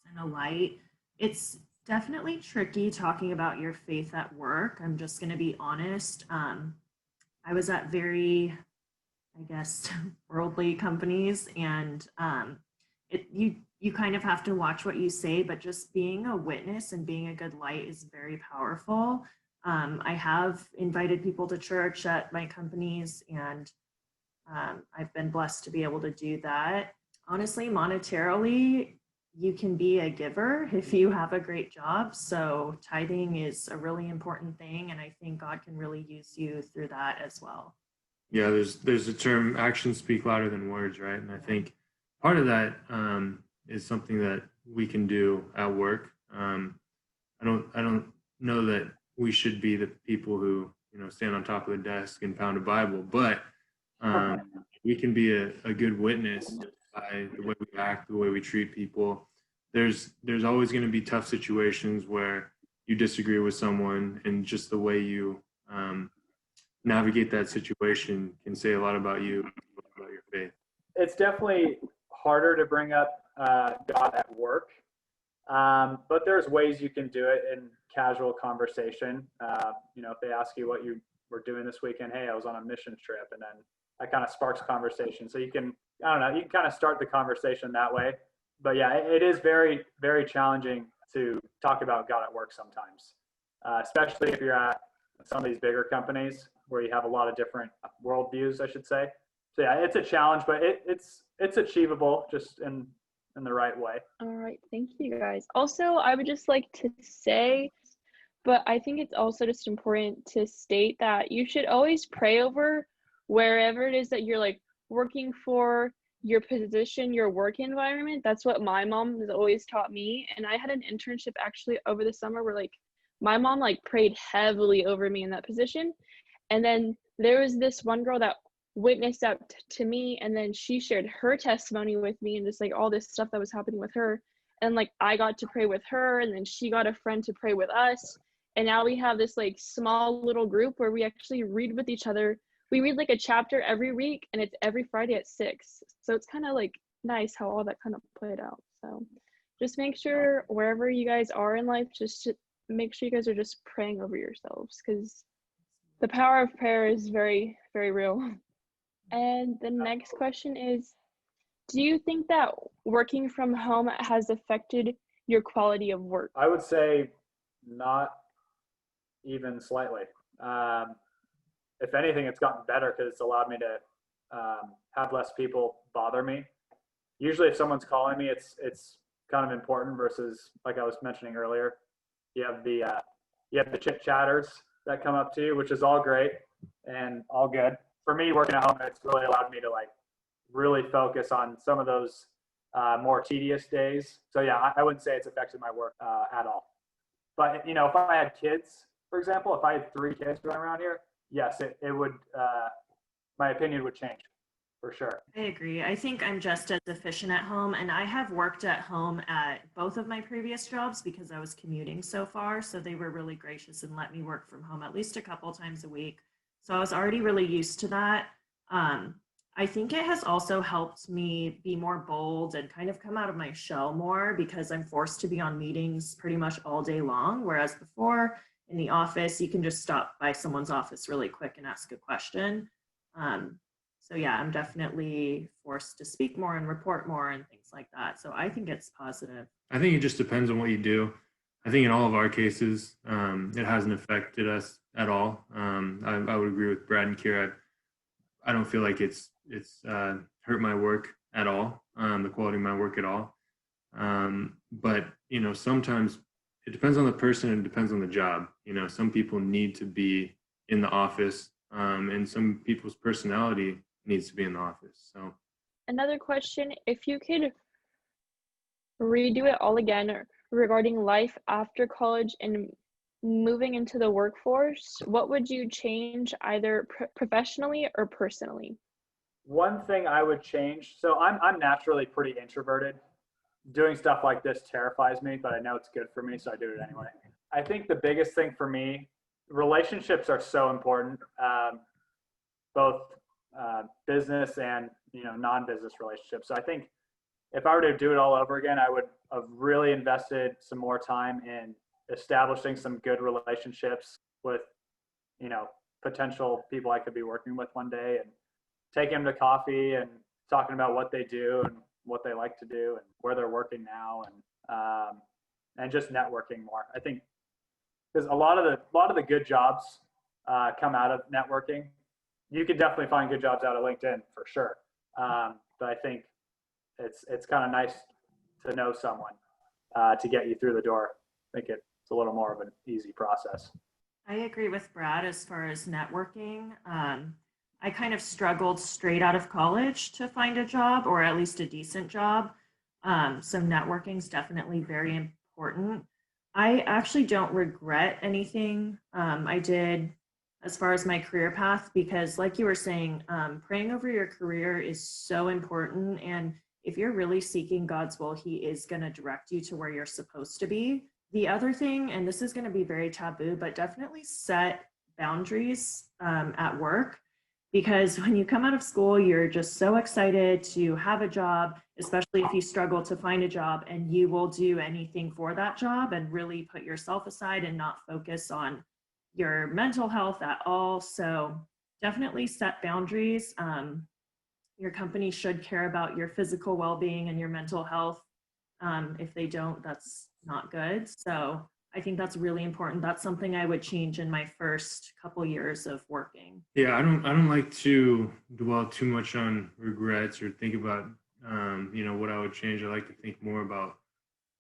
S3: in a light. It's definitely tricky talking about your faith at work. I'm just going to be honest. I was at very, I guess, worldly companies, and you kind of have to watch what you say, but just being a witness and being a good light is very powerful. I have invited people to church at my companies, and I've been blessed to be able to do that. Honestly, monetarily, you can be a giver if you have a great job. So tithing is a really important thing, and I think God can really use you through that as well.
S5: Yeah, there's a term, actions speak louder than words, right? And I think part of that is something that we can do at work. I don't know that we should be the people who, you know, stand on top of the desk and pound a Bible, but we can be a good witness by the way we act, the way we treat people. There's always going to be tough situations where you disagree with someone, and just the way you navigate that situation can say a lot about you, about your faith.
S6: It's definitely harder to bring up God at work, but there's ways you can do it in casual conversation. You know, if they ask you what you were doing this weekend, hey, I was on a mission trip, and then that kind of sparks conversation. So you can, I don't know, you can kind of start the conversation that way. But yeah, it is very, very challenging to talk about God at work sometimes, especially if you're at some of these bigger companies where you have a lot of different worldviews, I should say. So yeah, it's a challenge, but it's achievable just in the right way.
S2: All right, thank you guys. Also, I would just like to say, but I think it's also just important to state that you should always pray over wherever it is that you're like working for, your position, your work environment. That's what my mom has always taught me. And I had an internship actually over the summer where like my mom like prayed heavily over me in that position. And then there was this one girl that witnessed up to me, and then she shared her testimony with me and just like all this stuff that was happening with her. And like I got to pray with her, and then she got a friend to pray with us. And now we have this like small little group where we actually read with each other. We read like a chapter every week, and it's every Friday at 6. So it's kind of like nice how all that kind of played out. So just make sure wherever you guys are in life, just make sure you guys are just praying over yourselves, because the power of prayer is very, very real. And the next question is, do you think that working from home has affected your quality of work?
S6: I would say not even slightly. If anything, it's gotten better because it's allowed me to have less people bother me. Usually if someone's calling me, it's kind of important versus, like I was mentioning earlier, you have the chit chatters that come up to you, which is all great and all good. For me, working at home, it's really allowed me to like really focus on some of those more tedious days. So yeah, I wouldn't say it's affected my work at all. But you know, if I had kids, for example, if I had 3 kids running around here, yes, it would, my opinion would change for sure.
S3: I agree. I think I'm just as efficient at home, and I have worked at home at both of my previous jobs because I was commuting so far. So they were really gracious and let me work from home at least a couple times a week. So I was already really used to that. I think it has also helped me be more bold and kind of come out of my shell more because I'm forced to be on meetings pretty much all day long. Whereas before in the office, you can just stop by someone's office really quick and ask a question. So yeah, I'm definitely forced to speak more and report more and things like that. So I think it's positive.
S5: I think it just depends on what you do. I think in all of our cases, it hasn't affected us at all. I would agree with Brad and Kyra. I don't feel like it's hurt my work at all, the quality of my work at all. But, you know, sometimes it depends on the person and it depends on the job. You know, some people need to be in the office, and some people's personality needs to be in the office. So
S2: Another question, if you could redo it all again regarding life after college and moving into the workforce, what would you change either professionally or personally?
S6: One thing I would change, so I'm naturally pretty introverted. Doing stuff like this terrifies me, but I know it's good for me, so I do it anyway. I think the biggest thing for me, relationships are so important, both business and, you know, non-business relationships. So I think if I were to do it all over again, I would have really invested some more time in establishing some good relationships with, you know, potential people I could be working with one day, and taking them to coffee and talking about what they do and what they like to do and where they're working now, and just networking more. I think because a lot of the good jobs come out of networking. You can definitely find good jobs out of LinkedIn for sure, but I think it's kind of nice to know someone to get you through the door. I think it's a little more of an easy process.
S3: I agree with Brad as far as networking. I kind of struggled straight out of college to find a job, or at least a decent job. So networking is definitely very important. I actually don't regret anything I did as far as my career path, because like you were saying, praying over your career is so important. And if you're really seeking God's will, He is going to direct you to where you're supposed to be. The other thing, and this is going to be very taboo, but definitely set boundaries at work. Because when you come out of school, you're just so excited to have a job, especially if you struggle to find a job, and you will do anything for that job and really put yourself aside and not focus on your mental health at all. So definitely set boundaries. Your company should care about your physical well-being and your mental health. If they don't, that's not good. So I think that's really important. That's something I would change in my first couple years of working.
S5: yeah, I don't like to dwell too much on regrets or think about you know, what I would change. I like to think more about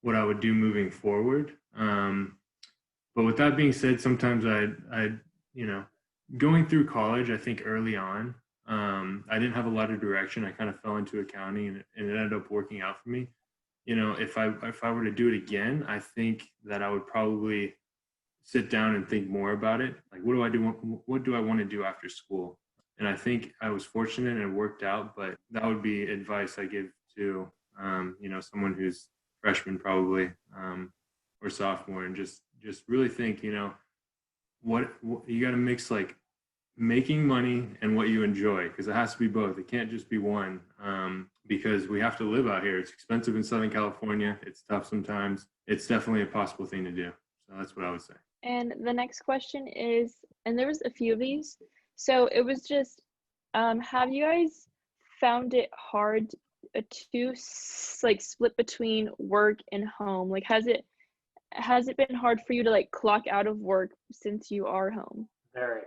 S5: what I would do moving forward. But with that being said, sometimes I you know, going through college, I think early on, I didn't have a lot of direction. I kind of fell into accounting, and it ended up working out for me. You know, if I were to do it again, I think that I would probably sit down and think more about it. Like, what do I do? What do I want to do after school? And I think I was fortunate and it worked out. But that would be advice I give to you know, someone who's freshman probably, or sophomore, and just really think, you know, what you got to mix, like making money and what you enjoy, because it has to be both. It can't just be one, because we have to live out here. It's expensive in Southern California. It's tough sometimes. It's definitely a possible thing to do. So that's what I would say.
S2: And the next question is, and there was a few of these, so it was just, have you guys found it hard to like split between work and home? Like, has it been hard for you to like clock out of work since you are home?
S6: Very.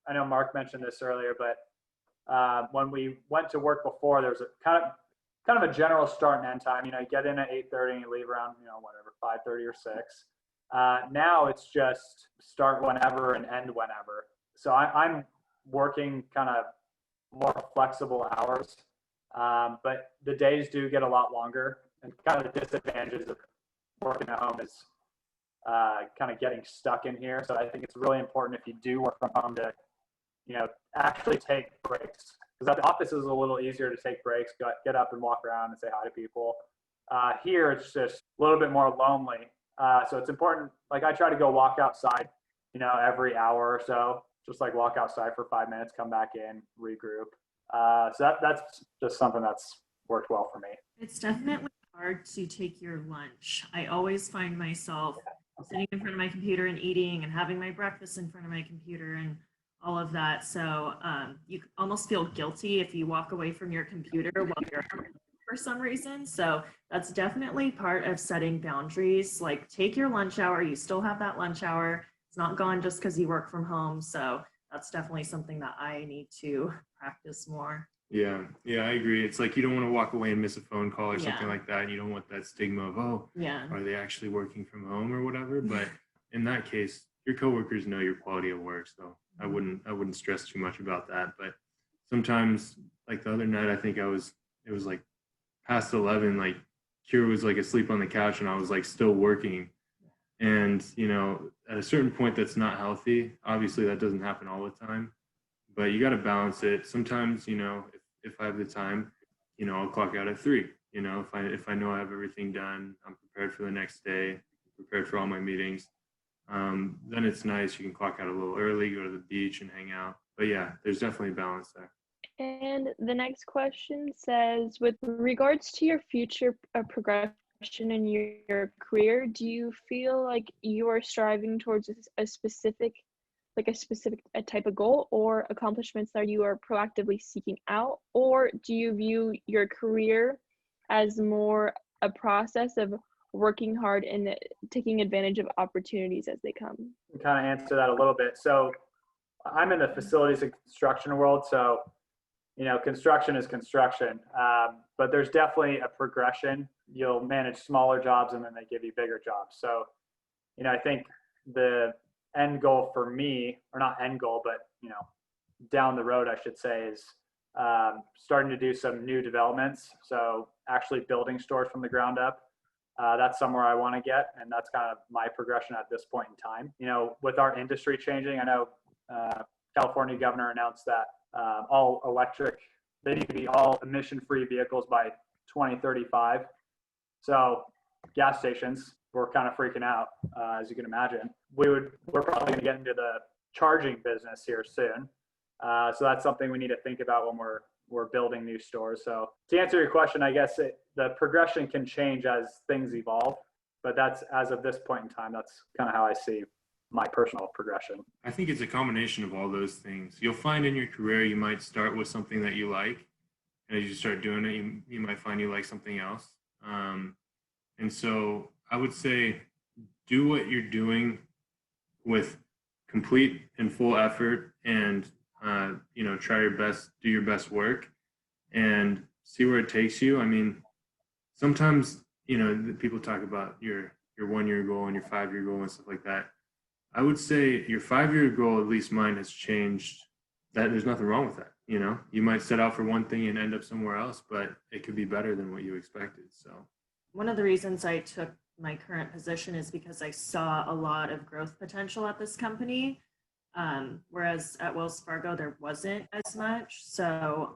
S6: I know Mark mentioned this earlier, but when we went to work before, there was a kind of a general start and end time. You know, you get in at 8:30 and you leave around, you know, whatever, 5:30 or 6. Now it's just start whenever and end whenever. So I'm working kind of more flexible hours, but the days do get a lot longer. And kind of the disadvantages of working at home is kind of getting stuck in here. So I think it's really important if you do work from home to, you know, actually take breaks. Because at the office is a little easier to take breaks, get up and walk around and say hi to people. Here it's just a little bit more lonely. So it's important. Like, I try to go walk outside, you know, every hour or so, just like walk outside for 5 minutes, come back in, regroup. So that's just something that's worked well for me.
S3: It's definitely hard to take your lunch. I always find myself sitting in front of my computer and eating and having my breakfast in front of my computer and all of that. So you almost feel guilty if you walk away from your computer while you're for some reason. So that's definitely part of setting boundaries. Like, take your lunch hour. You still have that lunch hour. It's not gone just because you work from home. So that's definitely something that I need to practice more.
S5: Yeah, I agree. It's like you don't want to walk away and miss a phone call or something
S3: Yeah.
S5: like that. You don't want that stigma of, oh,
S3: Yeah.
S5: are they actually working from home or whatever? But in that case, your coworkers know your quality of work, so I wouldn't stress too much about that. But sometimes, like the other night, I think it was like past 11, like Kyra was like asleep on the couch and I was like still working. And, at a certain point, that's not healthy. Obviously, that doesn't happen all the time, but you got to balance it. Sometimes, if I have the time, I'll clock out at 3. If I know I have everything done, I'm prepared for the next day, prepared for all my meetings. Then it's nice. You can clock out a little early, go to the beach and hang out. But yeah, there's definitely a balance there.
S2: And the next question says, with regards to your future progression in your career, do you feel like you are striving towards a specific type of goal or accomplishments that you are proactively seeking out? Or do you view your career as more a process of working hard and taking advantage of opportunities as they come?
S6: Kind of answer that a little bit. So I'm in the facilities and construction world. So, construction is construction, but there's definitely a progression. You'll manage smaller jobs and then they give you bigger jobs. So, I think the end goal for me, or not end goal, but, down the road, I should say, is starting to do some new developments. So actually building stores from the ground up. That's somewhere I want to get. And that's kind of my progression at this point in time. With our industry changing, I know California governor announced that all electric, they need to be all emission-free vehicles by 2035. So gas stations, we're kind of freaking out, as you can imagine. We're probably going to get into the charging business here soon. So that's something we need to think about when we're building new stores. So to answer your question, I guess the progression can change as things evolve, but that's, as of this point in time, that's kind of how I see my personal progression.
S5: I think it's a combination of all those things. You'll find in your career, you might start with something that you like, and as you start doing it, you might find you like something else. And so I would say do what you're doing with complete and full effort, and try your best, do your best work, and see where it takes you. I mean, sometimes people talk about your 1-year goal and your 5-year goal and stuff like that. I would say your 5-year goal, at least mine, has changed. That there's nothing wrong with that. You might set out for one thing and end up somewhere else, but it could be better than what you expected. So
S3: one of the reasons I took my current position is because I saw a lot of growth potential at this company, whereas at Wells Fargo there wasn't as much. So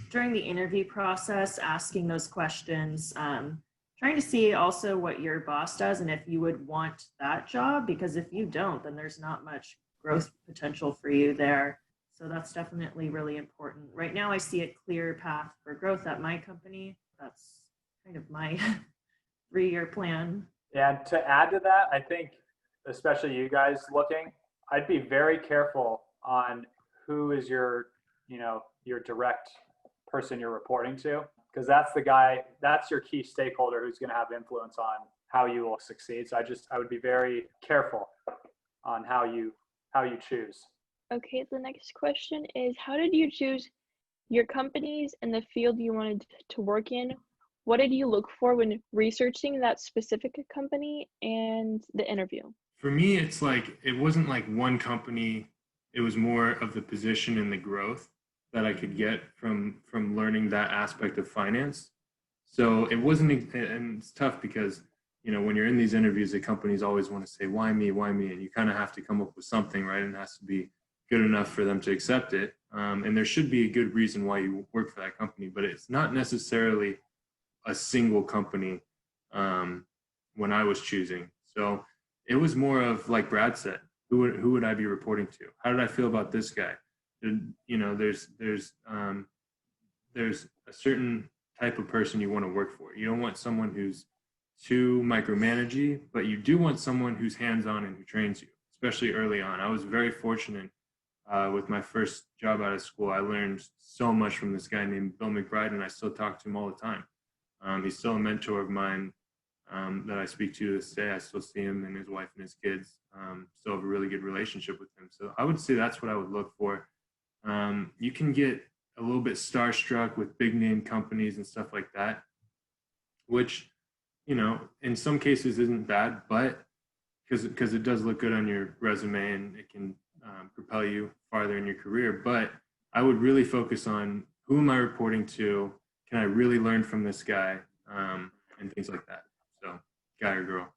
S3: during the interview process, asking those questions, trying to see also what your boss does and if you would want that job, because if you don't, then there's not much growth potential for you there. So that's definitely really important. Right now, I see a clear path for growth at my company. That's kind of my 3-year plan.
S6: Yeah, and to add to that, I think, especially you guys looking, I'd be very careful on who is your direct person you're reporting to, because that's the guy, that's your key stakeholder who's going to have influence on how you will succeed. So I would be very careful on how you choose.
S2: Okay, the next question is, how did you choose your companies and the field you wanted to work in? What did you look for when researching that specific company and the interview?
S5: For me, it's like, it wasn't like one company. It was more of the position and the growth that I could get from learning that aspect of finance. So it wasn't, and it's tough because, when you're in these interviews, the companies always want to say, why me? And you kind of have to come up with something, right? And it has to be good enough for them to accept it. And there should be a good reason why you work for that company, but it's not necessarily a single company when I was choosing. So it was more of, like Brad said, who would I be reporting to? How did I feel about this guy? There's a certain type of person you want to work for. You don't want someone who's too micromanagey, but you do want someone who's hands-on and who trains you, especially early on. I was very fortunate with my first job out of school. I learned so much from this guy named Bill McBride, and I still talk to him all the time. He's still a mentor of mine that I speak to this day. I still see him and his wife and his kids. Still have a really good relationship with him. So I would say that's what I would look for. You can get a little bit starstruck with big name companies and stuff like that, which, you know, in some cases isn't bad, but because it does look good on your resume and it can propel you farther in your career. But I would really focus on, who am I reporting to? Can I really learn from this guy? And things like that. So, guy or girl.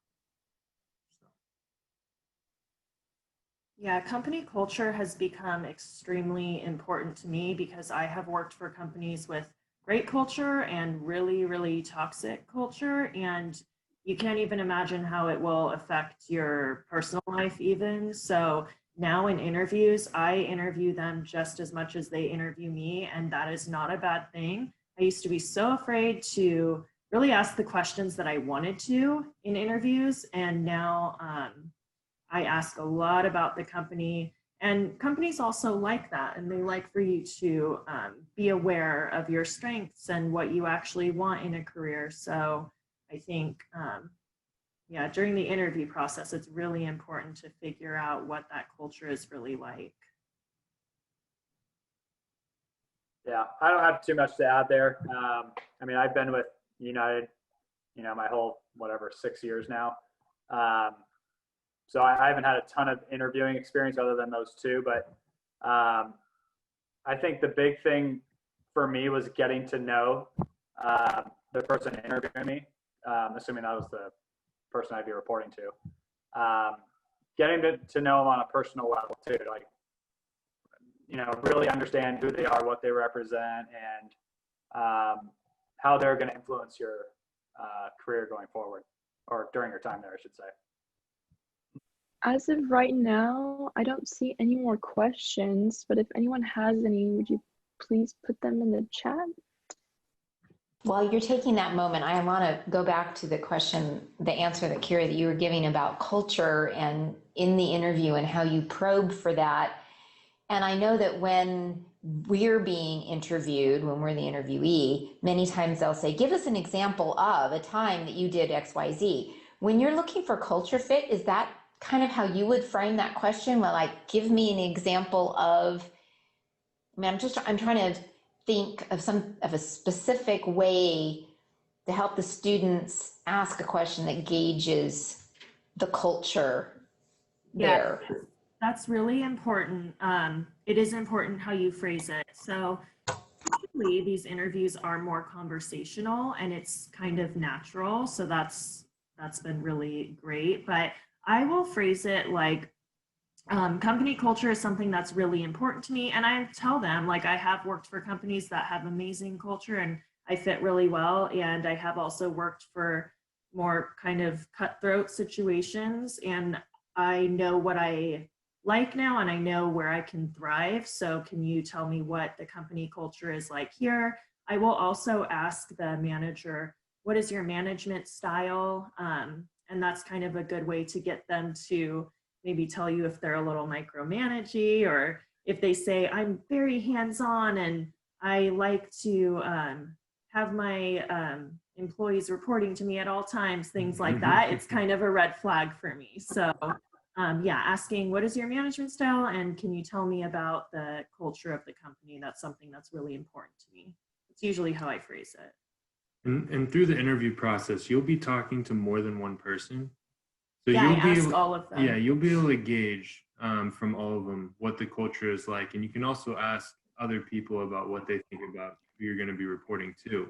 S3: Yeah, company culture has become extremely important to me because I have worked for companies with great culture and really, really toxic culture. And you can't even imagine how it will affect your personal life, even. So now in interviews, I interview them just as much as they interview me. And that is not a bad thing. I used to be so afraid to really ask the questions that I wanted to in interviews. And now, I ask a lot about the company, and companies also like that, and they like for you to be aware of your strengths and what you actually want in a career. So I think, yeah, during the interview process, it's really important to figure out what that culture is really like.
S6: Yeah, I don't have too much to add there. I mean, I've been with United, you know, my whole, whatever, 6 years now. So I haven't had a ton of interviewing experience other than those two, but I think the big thing for me was getting to know the person interviewing me, assuming that was the person I'd be reporting to. Getting to know them on a personal level too, like, you know, really understand who they are, what they represent, and how they're going to influence your career going forward, or during your time there, I should say.
S2: As of right now, I don't see any more questions, but if anyone has any, would you please put them in the chat?
S4: While you're taking that moment, I want to go back to the question, the answer that Kyra, that you were giving about culture and in the interview and how you probe for that. And I know that when we're being interviewed, when we're the interviewee, many times they'll say, give us an example of a time that you did X, Y, Z. When you're looking for culture fit, is that kind of how you would frame that question? Well, like, give me an example of, I mean, I'm trying to think of a specific way to help the students ask a question that gauges the culture there.
S3: Yeah, that's really important. It is important how you phrase it. So usually these interviews are more conversational and it's kind of natural. So that's been really great. But I will phrase it like, company culture is something that's really important to me. And I tell them, like, I have worked for companies that have amazing culture and I fit really well. And I have also worked for more kind of cutthroat situations. And I know what I like now and I know where I can thrive. So can you tell me what the company culture is like here? I will also ask the manager, what is your management style? And that's kind of a good way to get them to maybe tell you if they're a little micromanagey, or if they say, I'm very hands-on and I like to have my employees reporting to me at all times, things like that. It's kind of a red flag for me. So yeah, asking, what is your management style? And can you tell me about the culture of the company? That's something that's really important to me. It's usually how I phrase it.
S5: And through the interview process, you'll be talking to more than one person. So
S3: yeah,
S5: you'll
S3: I
S5: be
S3: ask
S5: able,
S3: all of them.
S5: yeah, you'll be able to gauge from all of them what the culture is like. And you can also ask other people about what they think about who you're going to be reporting to.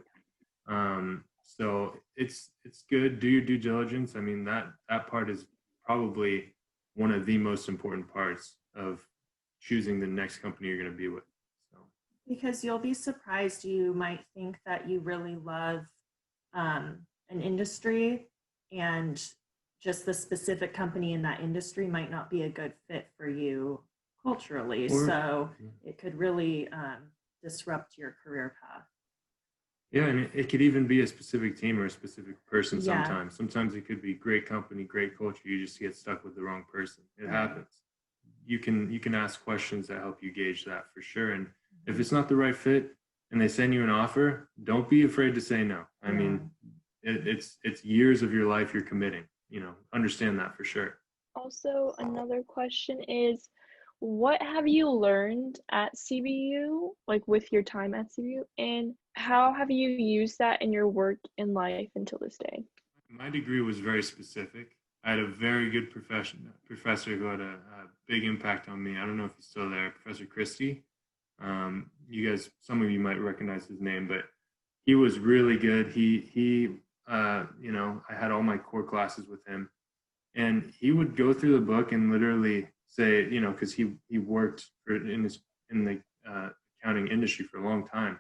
S5: So it's good. Do your due diligence. I mean, that part is probably one of the most important parts of choosing the next company you're going to be with.
S3: Because you'll be surprised. You might think that you really love an industry, and just the specific company in that industry might not be a good fit for you culturally. So it could really disrupt your career path.
S5: Yeah, and it could even be a specific team or a specific person sometimes.
S3: Yeah.
S5: Sometimes it could be great company, great culture. You just get stuck with the wrong person. It happens. You can ask questions that help you gauge that for sure. And if it's not the right fit and they send you an offer, don't be afraid to say no. I mean, it's years of your life you're committing, you know, understand that for sure.
S2: Also, another question is, what have you learned at CBU, like with your time at CBU, and how have you used that in your work and life until this day?
S5: My degree was very specific. I had a very good professor who had a big impact on me. I don't know if he's still there, Professor Christie. You guys, some of you might recognize his name, but he was really good. I had all my core classes with him, and he would go through the book and literally say, because he worked in the accounting industry for a long time,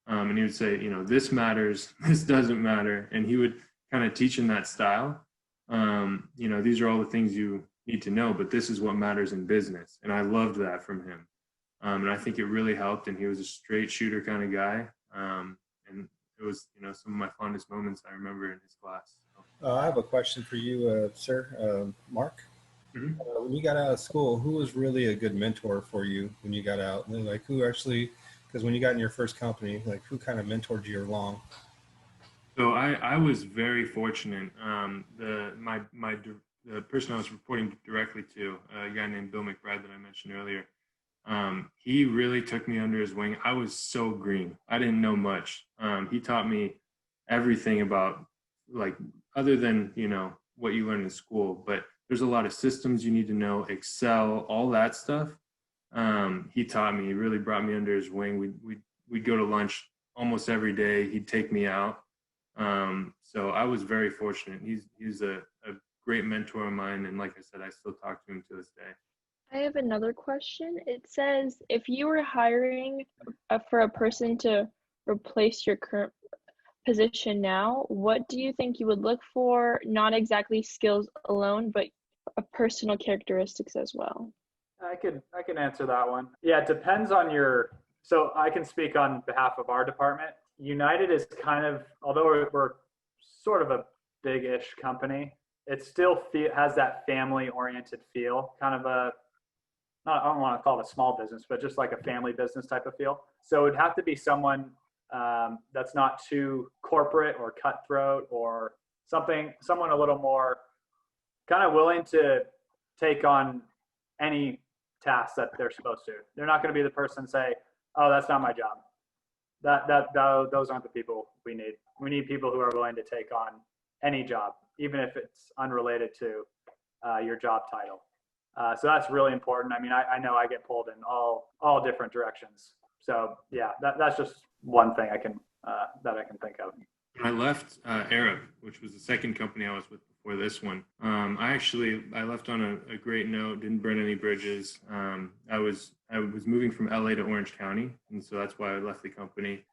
S5: and he would say, this matters, this doesn't matter, and he would kind of teach in that style. These are all the things you need to know, but this is what matters in business, and I loved that from him, and I think it really helped. And he was a straight shooter kind of guy, and it was some of my fondest moments I remember in his class.
S10: I have a question for you, sir, Mark.
S5: Mhm.
S10: When you got out of school, who was really a good mentor for you when you got out? And like who actually, because when you got in your first company, like who kind of mentored you along?
S5: So I was very fortunate. The person I was reporting directly to, a guy named Bill McBride that I mentioned earlier, he really took me under his wing. I was so green. I didn't know much. He taught me everything about, like, other than, what you learn in school, but there's a lot of systems you need to know, Excel, all that stuff. He taught me, he really brought me under his wing. We'd go to lunch almost every day. He'd take me out. So I was very fortunate. He's a great mentor of mine. And like I said, I still talk to him to this day.
S2: I have another question. It says, if you were hiring for a person to replace your current position now, what do you think you would look for? Not exactly skills alone, but personal characteristics as well.
S6: I can answer that one. Yeah, it depends on so I can speak on behalf of our department. United is kind of, although we're sort of a big-ish company, it still has that family-oriented feel, kind of I don't want to call it a small business, but just like a family business type of feel. So it'd have to be someone that's not too corporate or cutthroat, or someone a little more kind of willing to take on any task that they're supposed to. They're not going to be the person say, "Oh, that's not my job." Those aren't the people we need. We need people who are willing to take on any job, even if it's unrelated to your job title. So that's really important. I mean, I know I get pulled in all different directions. So yeah, that's just one thing that I can think of.
S5: When I left Arab, which was the second company I was with before this one, I left on a great note. Didn't burn any bridges. I was moving from LA to Orange County, and so that's why I left the company.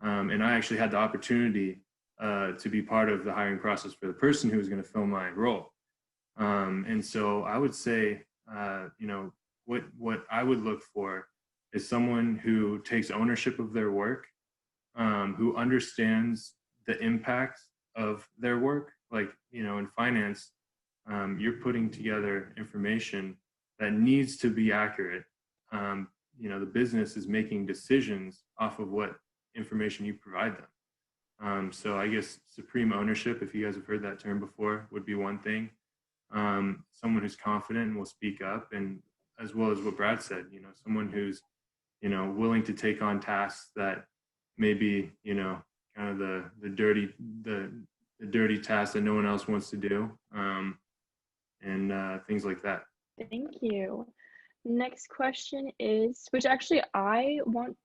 S5: And I actually had the opportunity to be part of the hiring process for the person who was going to fill my role. And so I would say, what I would look for is someone who takes ownership of their work, who understands the impact of their work. Like, in finance, you're putting together information that needs to be accurate. The business is making decisions off of what information you provide them. So I guess supreme ownership, if you guys have heard that term before, would be one thing. Someone who's confident and will speak up, and as well as what Brad said, someone who's, willing to take on tasks that maybe, kind of the dirty tasks that no one else wants to do, and things like that.
S2: Thank you. Next question is, which actually I want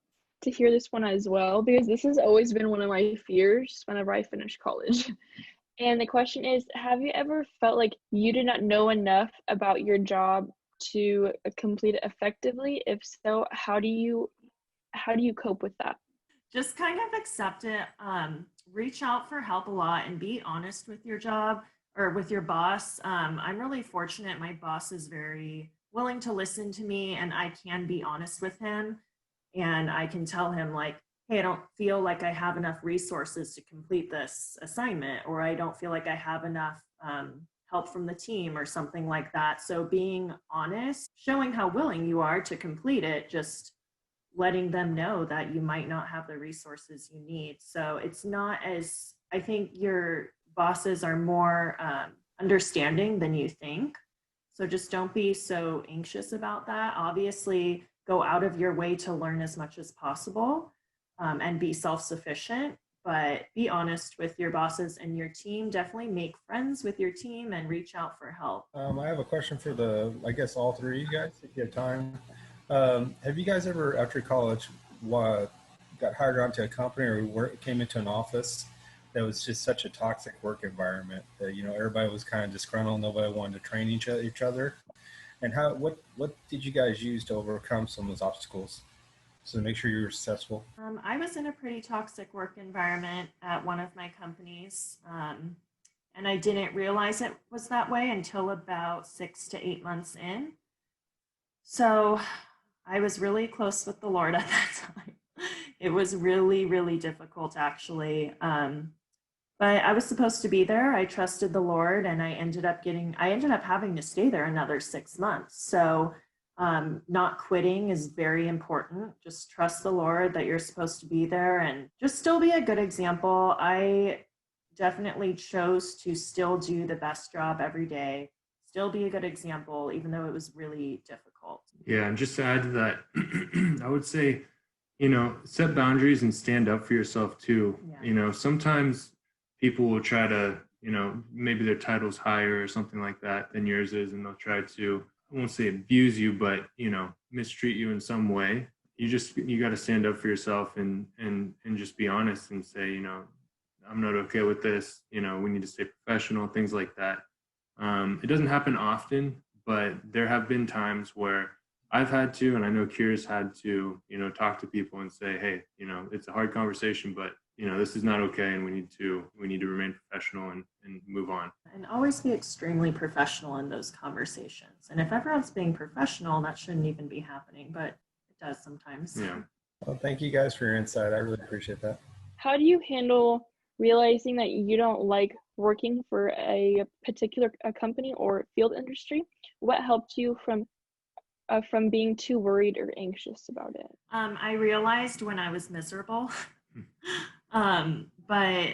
S2: to hear this one as well, because this has always been one of my fears whenever I finish college. And the question is, have you ever felt like you did not know enough about your job to complete it effectively? If so, how do you cope with that?
S3: Just kind of accept it. Reach out for help a lot and be honest with your job or with your boss. I'm really fortunate. My boss is very willing to listen to me, and I can be honest with him. And I can tell him, like, hey, I don't feel like I have enough resources to complete this assignment, or I don't feel like I have enough help from the team or something like that. So being honest, showing how willing you are to complete it, just letting them know that you might not have the resources you need. So it's not as, I think your bosses are more understanding than you think. So just don't be so anxious about that. Obviously, go out of your way to learn as much as possible, and be self-sufficient, but be honest with your bosses and your team. Definitely make friends with your team and reach out for help.
S10: I have a question for I guess all three of you guys, if you have time. Have you guys ever, after college, got hired onto a company or came into an office that was just such a toxic work environment that, you know, everybody was kind of disgruntled, nobody wanted to train each other? And what did you guys use to overcome some of those obstacles so to make sure you were successful?
S3: I was in a pretty toxic work environment at one of my companies, and I didn't realize it was that way until about 6 to 8 months in. So I was really close with the Lord at that time. It was really, really difficult, actually. But I was supposed to be there. I trusted the Lord, and I ended up having to stay there another 6 months. So not quitting is very important. Just trust the Lord that you're supposed to be there and just still be a good example. I definitely chose to still do the best job every day, still be a good example, even though it was really difficult.
S5: Yeah, and just to add to that, I would say, you know, set boundaries and stand up for yourself too.
S3: Yeah.
S5: You know, sometimes people will try to, you know, maybe their title's higher or something like that than yours is, and they'll try to, I won't say abuse you, but, you know, mistreat you in some way. You got to stand up for yourself and just be honest and say, you know, I'm not okay with this. You know, we need to stay professional, things like that. It doesn't happen often, but there have been times where I've had to, and I know Kyra's had to, you know, talk to people and say, hey, you know, it's a hard conversation, but, you know, this is not okay, and we need to remain professional and move on.
S3: And always be extremely professional in those conversations. And if everyone's being professional, that shouldn't even be happening, but it does sometimes.
S5: Yeah.
S10: Well, thank you guys for your insight. I really appreciate that.
S9: How do you handle realizing that you don't like working for a particular company or field industry? What helped you from being too worried or anxious about it?
S3: I realized when I was miserable. But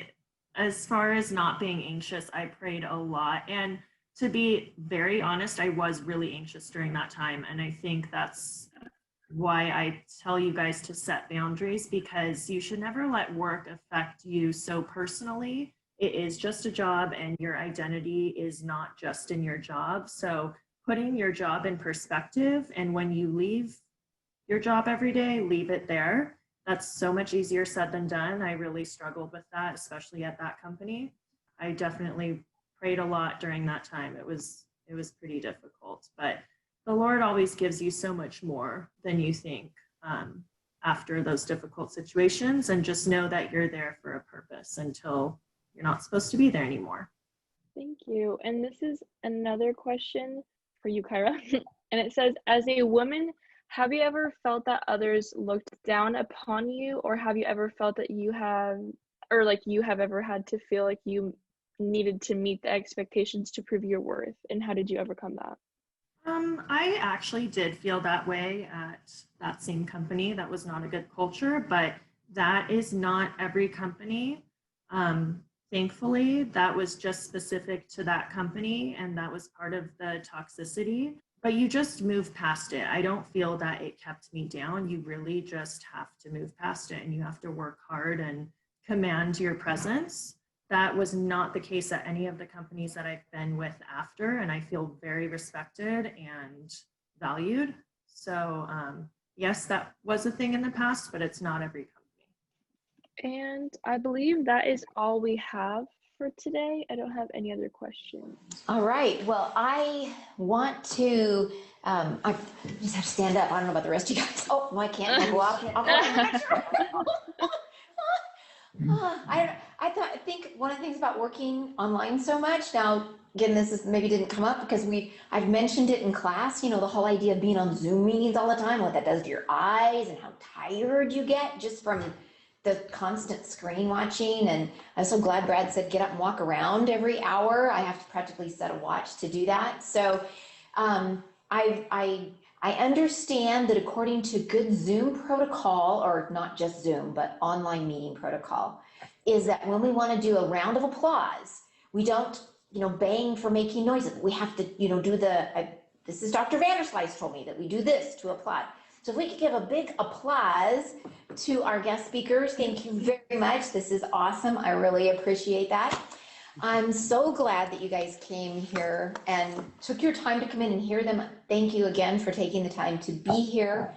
S3: as far as not being anxious, I prayed a lot. And to be very honest, I was really anxious during that time. And I think that's why I tell you guys to set boundaries, because you should never let work affect you so personally. It is just a job, and your identity is not just in your job. So putting your job in perspective, and when you leave your job every day, leave it there. That's so much easier said than done. I really struggled with that, especially at that company. I definitely prayed a lot during that time. It was pretty difficult, but the Lord always gives you so much more than you think after those difficult situations, and just know that you're there for a purpose until you're not supposed to be there anymore.
S9: Thank you. And this is another question for you, Kyra. And it says, as a woman, have you ever felt that others looked down upon you, or have you ever felt that you have ever had to feel like you needed to meet the expectations to prove your worth? And how did you overcome that?
S3: I actually did feel that way at that same company. That was not a good culture, but that is not every company. Thankfully, that was just specific to that company, and that was part of the toxicity. But you just move past it. I don't feel that it kept me down. You really just have to move past it, and you have to work hard and command your presence. That was not the case at any of the companies that I've been with after, and I feel very respected and valued. So yes, that was a thing in the past, but it's not every company.
S9: And I believe that is all we have for today. I don't have any other questions.
S4: All right. Well, I want to, I just have to stand up. I don't know about the rest of you guys. Oh, no, I can't. I'll go off. I think one of the things about working online so much now, again, this is maybe didn't come up because I've mentioned it in class, you know, the whole idea of being on Zoom meetings all the time, what that does to your eyes and how tired you get just from the constant screen watching. And I'm so glad Brad said get up and walk around every hour. I have to practically set a watch to do that. So I understand that according to good Zoom protocol, or not just Zoom, but online meeting protocol, is that when we want to do a round of applause, we don't bang for making noises. We have to, do this is Dr. Vanderslice told me that we do this to applaud. So if we could give a big applause to our guest speakers, thank you very much. This is awesome. I really appreciate that. I'm so glad that you guys came here and took your time to come in and hear them. Thank you again for taking the time to be here